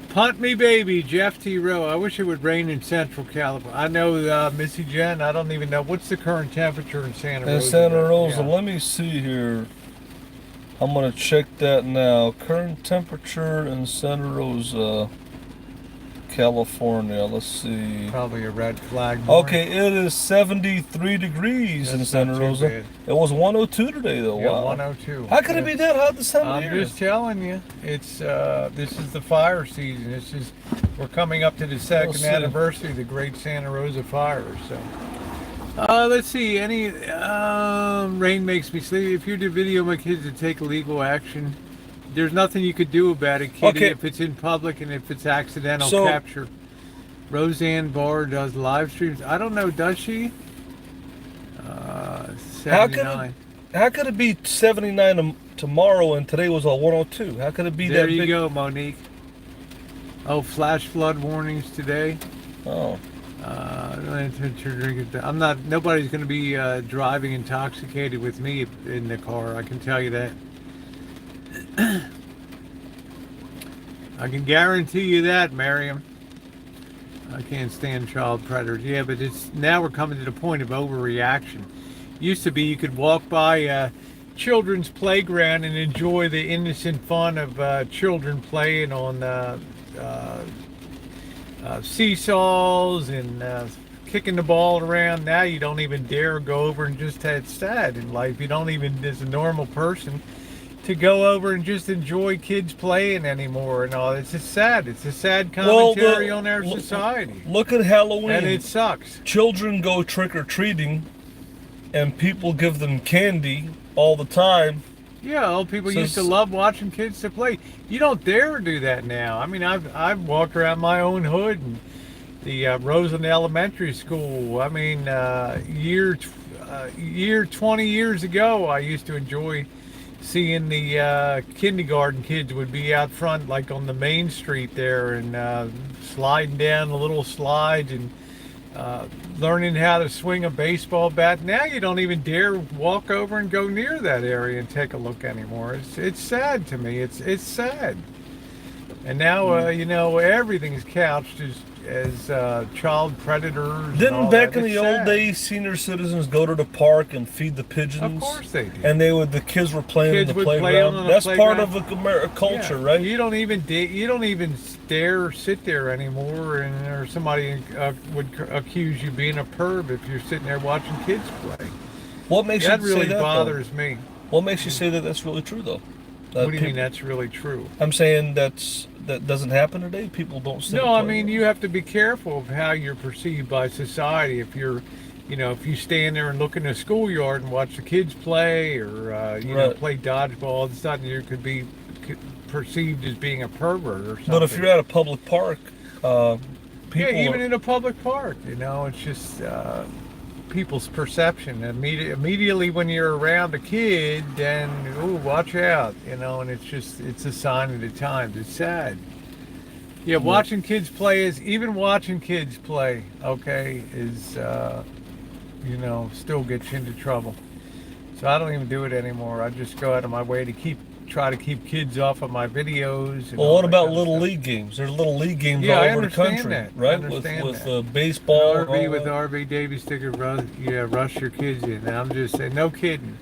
punt me, baby, Jeff T. Rowe. I wish it would rain in Central California. I know, Missy Jenn. I don't even know what's the current temperature in Santa Rosa. In Santa Rosa, let me see here. I'm going to check that now. Current temperature in Santa Rosa, California. Let's see. Probably a red flag morning. Okay, it is 73 degrees in Santa Rosa. Bad. It was 102 today, though. Yeah, wow. 102. How could it be that hot this time of year? I'm just telling you. It's this is the fire season. We're coming up to the second anniversary of the Great Santa Rosa Fires. So. Let's see. Any rain makes me sleepy. If you do video my kids to take legal action, there's nothing you could do about it, Kitty. If it's in public and if it's accidental capture. Roseanne Barr does live streams. I don't know. Does she? 79. How could it be 79 tomorrow and today was a 102? How could it be that big? There you go, Monique. Oh, flash flood warnings today. Oh. I'm not. Nobody's going to be driving intoxicated with me in the car. I can tell you that. I can guarantee you that, Miriam. I can't stand child predators. Yeah, but now we're coming to the point of overreaction. Used to be you could walk by a children's playground and enjoy the innocent fun of children playing on seesaws and kicking the ball around. Now you don't even dare go over, and just it's sad in life. You don't even, as a normal person, to go over and just enjoy kids playing anymore and all. It's just sad. It's a sad commentary on our society. Look at Halloween. And it sucks. Children go trick-or-treating and people give them candy all the time. Yeah, old people used to love watching kids to play. You don't dare do that now. I mean, I've walked around my own hood and the Rosa Elementary School. I mean, year 20 years ago, I used to enjoy seeing the kindergarten kids would be out front, like on the main street there, and sliding down the little slides and learning how to swing a baseball bat. Now you don't even dare walk over and go near that area and take a look anymore. It's sad to me. It's sad. And now, you know, everything's couched as child predators. And Didn't all back that. in It's the old sad. days, senior citizens go to the park and feed the pigeons? Of course they do. And the kids were playing Kids in the would play playground. on the That's part playground. of a culture, Yeah, right? You don't even sit there anymore, and or somebody would accuse you being a perv if you're sitting there watching kids play. What makes That you really say that, bothers me. What makes you say that that's really true, though? What do you mean that's really true? I'm saying that doesn't happen today. People don't sit. No, I mean you have to be careful of how you're perceived by society. If you're, you know, if you stand there and look in the schoolyard and watch the kids play, or you know, play dodgeball, all of a sudden you could be perceived as being a pervert or something. But if you're at a public park, people even in a public park, you know, it's just people's perception. Immediately when you're around a kid, then ooh, watch out, you know, and it's a sign of the times. It's sad. Yeah, watching kids play even watching kids play, okay, is you know, still gets you into trouble. So I don't even do it anymore. I just go out of my way to try to keep kids off of my videos. And well, what about little league games? There's little league games all over the country, right? With baseball. RV with RV Davy sticker, rush your kids in. And I'm just saying, no kidding.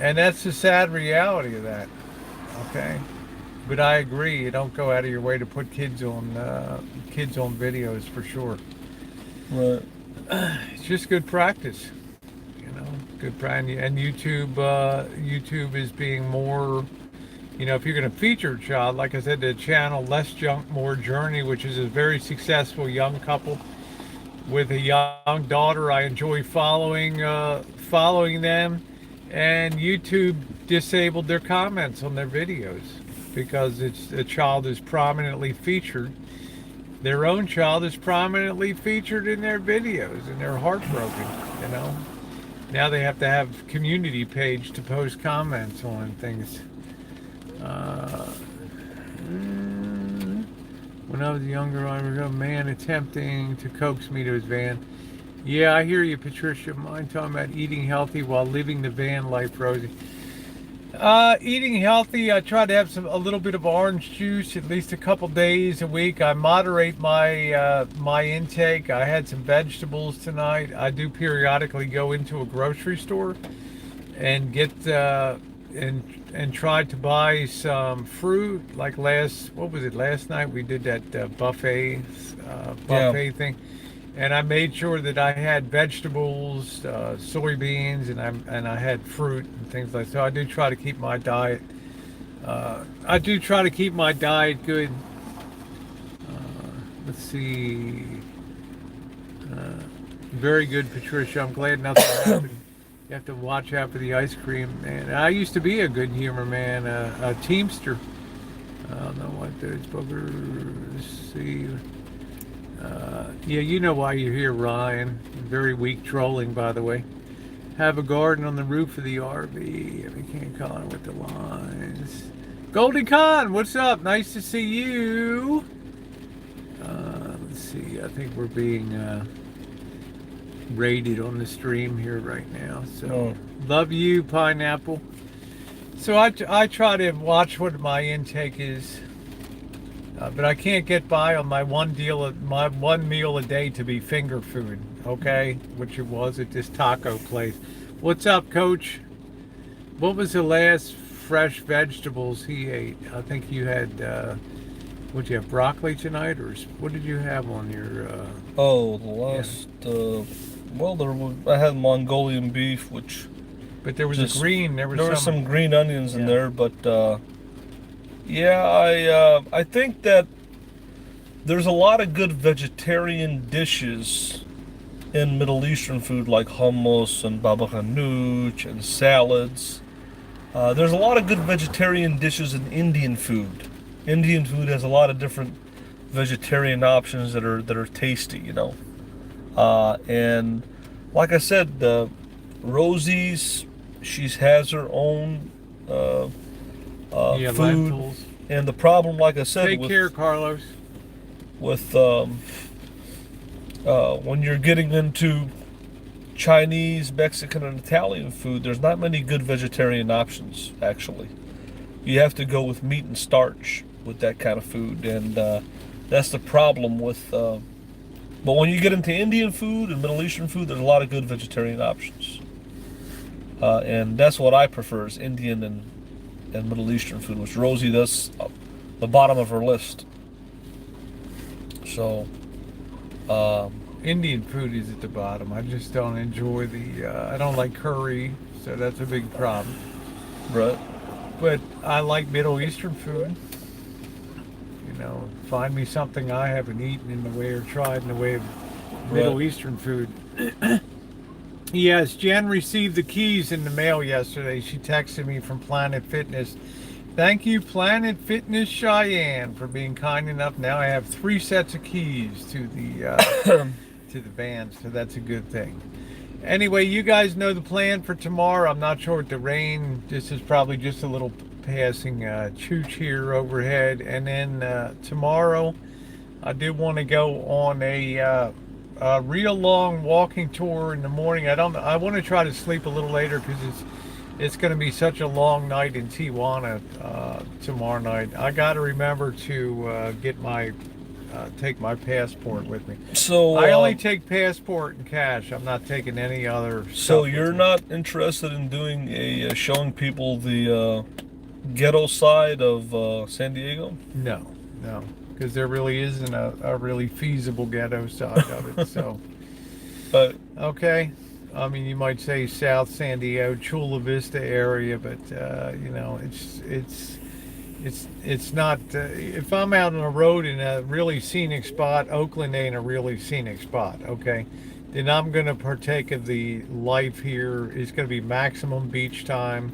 And that's the sad reality of that. Okay, but I agree. You don't go out of your way to put kids on videos for sure. Right. It's just good practice. Good brand. And YouTube is being more, you know, if you're going to feature a child, like I said, the channel Less Junk More Journey, which is a very successful young couple with a young daughter. I enjoy following them, and YouTube disabled their comments on their videos because a child is prominently featured. Their own child is prominently featured in their videos, and they're heartbroken, you know. Now they have to have community page to post comments on things. When I was younger, I was a man attempting to coax me to his van. Yeah, I hear you, Patricia. Mind talking about eating healthy while living the van life, Rosie. Eating healthy, I try to have a little bit of orange juice at least a couple days a week. I moderate my intake. I had some vegetables tonight. I do periodically go into a grocery store and get and try to buy some fruit. Like last night we did that buffet thing. And I made sure that I had vegetables, soybeans, and I had fruit and things like that. So I do try to keep my diet. Good. Let's see. Very good, Patricia. I'm glad nothing happened. You have to watch out for the ice cream. And I used to be a good humor man, a teamster. I don't know what those boogers. Let's see. Yeah, you know why you're here, Ryan. Very weak trolling, by the way. Have a garden on the roof of the RV. We can't call it with the lines. Goldie Con, what's up? Nice to see you. Let's see. I think we're being rated on the stream here right now. So, love you, Pineapple. So I try to watch what my intake is. But I can't get by on my one meal a day to be finger food, okay? Which it was at this taco place. What's up, Coach? What was the last fresh vegetables he ate? I think you had, would you have broccoli tonight, or what did you have on your? I had Mongolian beef, which. But there was There was some green onions in there, but. I think that there's a lot of good vegetarian dishes in Middle Eastern food, like hummus and baba ganoush and salads. There's a lot of good vegetarian dishes in Indian food. Indian food has a lot of different vegetarian options that are tasty, you know. And like I said, Rosie's, she has her own food. Lentils. And the problem, like I said, take care, Carlos. With when you're getting into Chinese, Mexican, and Italian food, there's not many good vegetarian options. Actually, you have to go with meat and starch, with that kind of food, and that's the problem with. But when you get into Indian food and Middle Eastern food, there's a lot of good vegetarian options, and that's what I prefer is Indian and Middle Eastern food, which Rosie does the bottom of her list. So. Indian food is at the bottom. I just don't enjoy I don't like curry, so that's a big problem. Right. But I like Middle Eastern food. You know, find me something I haven't eaten in the way or tried in the way of Middle Eastern food. Yes, Jen received the keys in the mail yesterday. She texted me from Planet Fitness. Thank you, Planet Fitness Cheyenne, for being kind enough. Now I have 3 sets of keys to the to the van, so that's a good thing. Anyway, you guys know the plan for tomorrow. I'm not sure with the rain. This is probably just a little passing chooch here overhead. And then tomorrow, I do want to go on a real long walking tour in the morning. I want to try to sleep a little later because it's going to be such a long night in Tijuana tomorrow night. I got to remember to get my take my passport with me. So I only take passport and cash. I'm not taking any other stuff. So you're not interested in doing a showing people the ghetto side of San Diego? No, because there really isn't a really feasible ghetto side of it. So, But okay. I mean, you might say South San Diego, Chula Vista area, but you know, it's not. If I'm out on the road in a really scenic spot, Oakland ain't a really scenic spot. Okay, then I'm gonna partake of the life here. It's gonna be maximum beach time,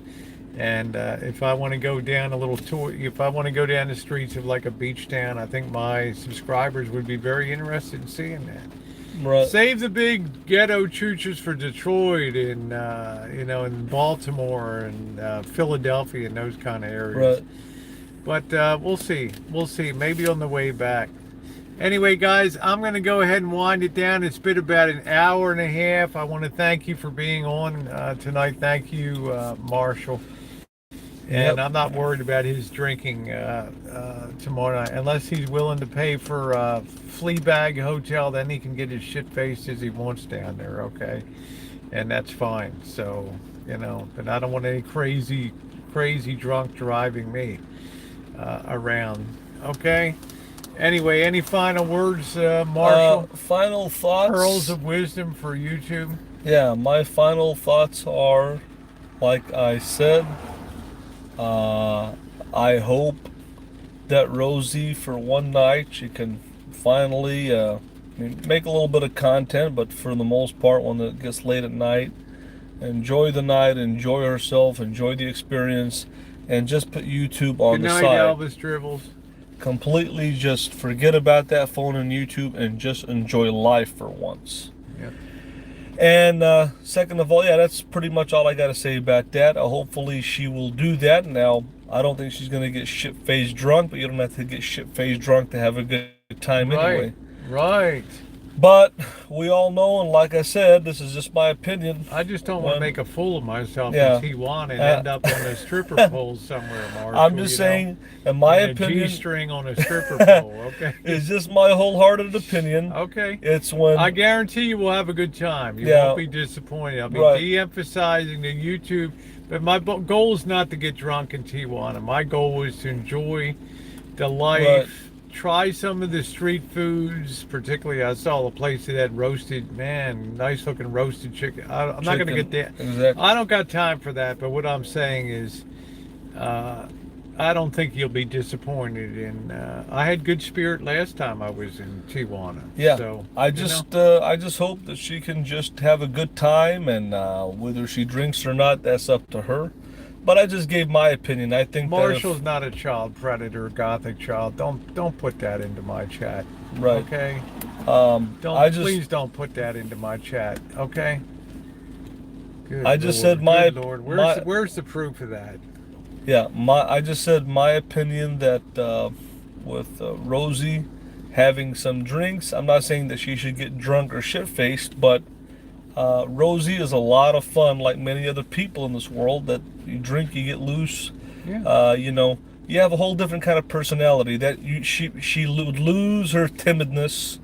and if I want to go down a little tour, if I want to go down the streets of like a beach town, I think my subscribers would be very interested in seeing that. right. Save the big ghetto chooches for Detroit and you know, and Baltimore and Philadelphia and those kind of areas. Right. But we'll see. Maybe on the way back. Anyway, guys, I'm going to go ahead and wind it down. It's been about an hour and a half. I want to thank you for being on tonight. Thank you, Marshall. And I'm not worried about his drinking tomorrow night. Unless he's willing to pay for a Fleabag Hotel, then he can get his shit faced as he wants down there, okay? And that's fine. So, you know, but I don't want any crazy drunk driving me around, okay? Anyway, any final words, Marshall? Final thoughts? Pearls of wisdom for YouTube? Yeah, my final thoughts are, like I said, I hope that Rosie, for one night, she can finally make a little bit of content, but for the most part, when it gets late at night, enjoy the night, enjoy herself, enjoy the experience, and just put YouTube on the side. Good night, Elvis Dribbles. Completely just forget about that phone and YouTube and just enjoy life for once. Yep. And second of all, yeah, that's pretty much all I got to say about that. Hopefully she will do that. Now, I don't think she's going to get shit-faced drunk, but you don't have to get shit-faced drunk to have a good time anyway. Right. But we all know, and like I said, this is just my opinion. I just don't want to make a fool of myself Yeah. in Tijuana and end up on a stripper pole somewhere, Marshall. I'm just saying, in my a opinion, G-string on a stripper pole, okay? it's just my wholehearted opinion. Okay. It's when I guarantee you will have a good time. You Yeah. won't be disappointed. I'll be Right. de-emphasizing the YouTube, but my goal is not to get drunk in Tijuana. My goal is to enjoy the life. Right. Try some of the street foods, particularly I saw a place that had roasted, nice looking roasted chicken. I'm not going to get that. Exactly. I don't got time for that, but what I'm saying is I don't think you'll be disappointed in I had good spirit last time I was in Tijuana. Yeah, So, I just hope that she can just have a good time, and whether she drinks or not, that's up to her. But I just gave my opinion. I think Marshall's not a child predator, gothic child. Don't put that into my chat. Right. Okay. Please don't put that into my chat. Okay. Good I just Lord, said my good Lord. Where's the proof of that? Yeah, I just said my opinion that with Rosie having some drinks, I'm not saying that she should get drunk or shit-faced, but Rosie is a lot of fun, like many other people in this world, that you drink, you get loose. Yeah. You know, you have a whole different kind of personality. That she would lose her timidness,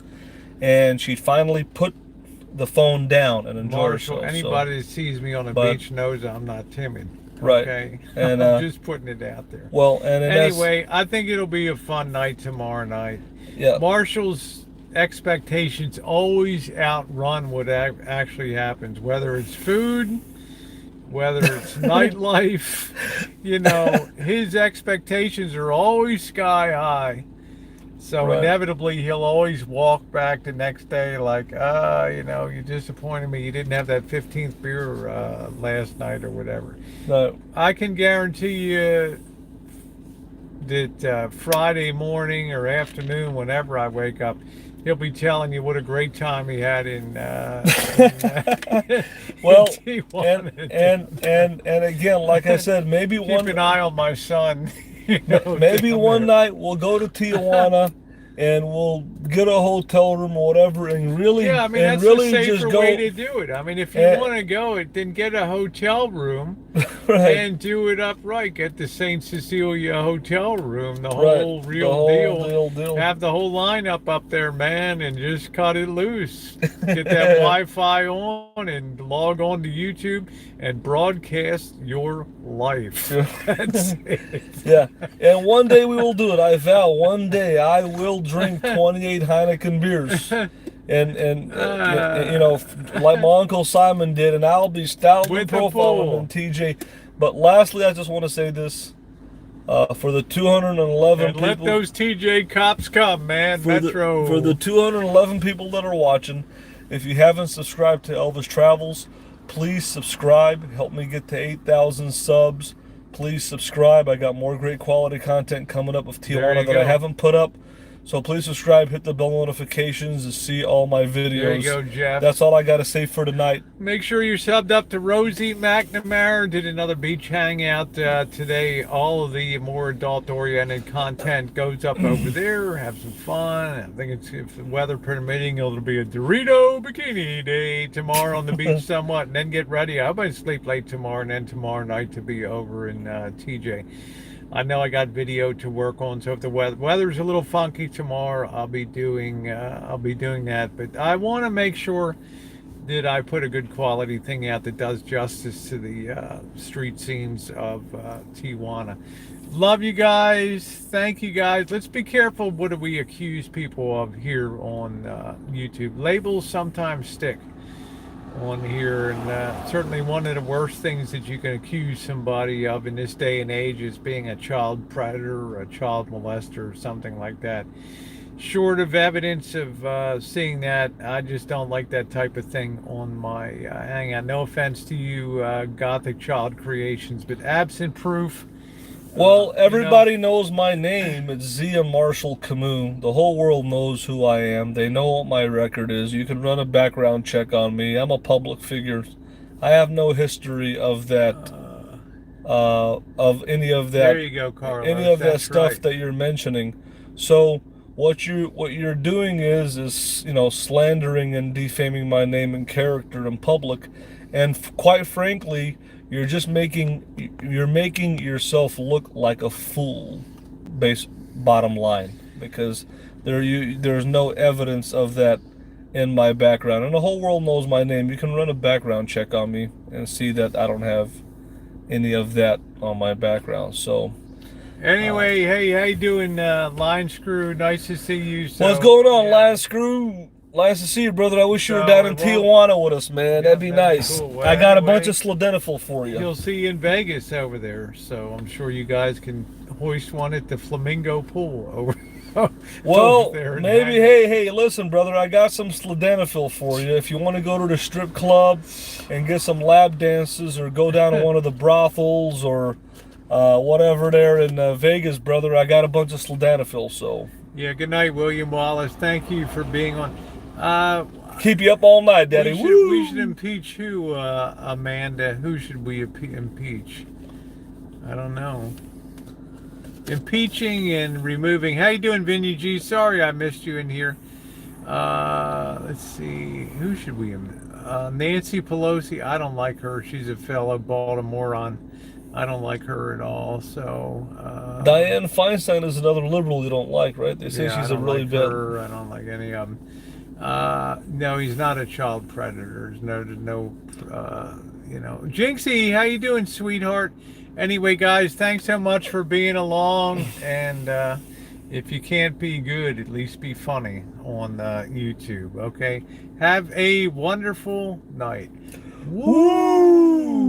and she'd finally put the phone down and enjoy Marshall, herself. anybody that sees me on the but- beach knows I'm not timid. Right. Okay, And, I'm just putting it out there. Well, and Anyway, I think it'll be a fun night tomorrow night. yeah, Marshall's expectations always outrun what actually happens, whether it's food, whether it's nightlife. You know, his expectations are always sky high. So Right. inevitably, he'll always walk back the next day like, you know, you disappointed me. You didn't have that 15th beer last night or whatever. no, I can guarantee you that Friday morning or afternoon, whenever I wake up, he'll be telling you what a great time he had in well, in Tijuana. and again, like I said, maybe Keep one an eye on my son. You know, maybe down one there. night we'll go to Tijuana and we'll get a hotel room or whatever, and really, Yeah, I mean, and that's really the just safer go. way to do it. I mean, if you And- want to go it, then get a hotel room Right. and do it upright. Get the St. Cecilia hotel room, the Right. whole The real whole deal. Have the whole lineup up there, man, and just cut it loose. Get that Wi-Fi on and log on to YouTube and broadcast your life. That's it. Yeah, and one day we will do it. I vow. One day I will drink 28 Heineken beers, and you know, like my Uncle Simon did, and I'll be styling With and the profiling pool. on TJ. But lastly, I just want to say this: for the 211 And people, let those TJ cops come, man. Metro. for the 211 people that are watching, if you haven't subscribed to Elvis Travels, please subscribe. Help me get to 8,000 subs. Please subscribe. I got more great quality content coming up with There Tijuana you that I go. haven't put up. So please subscribe, hit the bell notifications to see all my videos. There you go, Jeff. That's all I got to say for tonight. Make sure you're subbed up to Rosie McNamara. Did another beach hangout today. All of the more adult-oriented content goes up over there. Have some fun. I think it's, if the weather permitting, it'll be a Dorito bikini day tomorrow on the beach somewhat. And then get ready. I hope I sleep late tomorrow and then tomorrow night to be over in TJ. I know I got video to work on, so if the weather's a little funky tomorrow, I'll be doing that. But I want to make sure that I put a good quality thing out that does justice to the street scenes of Tijuana. Love you guys. Thank you guys. Let's be careful what do we accuse people of here on YouTube. Labels sometimes stick on here, and certainly one of the worst things that you can accuse somebody of in this day and age is being a child predator or a child molester or something like that. Short of evidence of seeing that, I just don't like that type of thing on my hangout. No offense to you gothic child creations, but absent proof. Well, everybody knows my name. It's Zia Marshall Camus. The whole world knows who I am. They know what my record is. You can run a background check on me. I'm a public figure. I have no history of that, of any of that. There you go, Carlos. Any of that That's stuff right. that you're mentioning. So what you're doing is you know, slandering and defaming my name and character in public, and quite frankly, you're making yourself look like a fool, bottom line, because there's no evidence of that in my background, and the whole world knows my name. You can run a background check on me and see that I don't have any of that on my background. So Anyway, hey, how you doing, Line Screw? Nice to see you. So, what's going on, yeah. Lion Screw? Nice to see you, brother. I wish you were So, down in it won't- Tijuana with us, man. Yeah, That'd be that'd be nice. cool. Well, I got a anyway, bunch of Sladenafil for you. You'll see you in Vegas over there, so I'm sure you guys can hoist one at the Flamingo Pool over. Well, over there in maybe, Vegas. hey, listen, brother, I got some Sladenafil for you. If you want to go to the strip club and get some lap dances, or go down to one of the brothels, or whatever there in Vegas, brother, I got a bunch of Sladenafil, so. Yeah. Good night, William Wallace. Thank you for being on. Keep you up all night, Daddy. We should impeach who, Amanda? Who should we impeach? I don't know. Impeaching and removing. How you doing, Vinny G? Sorry I missed you in here. Let's see. Who should we? Nancy Pelosi. I don't like her. She's a fellow Baltimorean. I don't like her at all. So Dianne Feinstein is another liberal you don't like, right? They say yeah, I she's a don't really like bad. her. I don't like any of them. No, he's not a child predator. There's no, you know. Jinxie, how you doing, sweetheart? Anyway, guys, thanks so much for being along. And if you can't be good, at least be funny on YouTube. Okay. Have a wonderful night. Woo!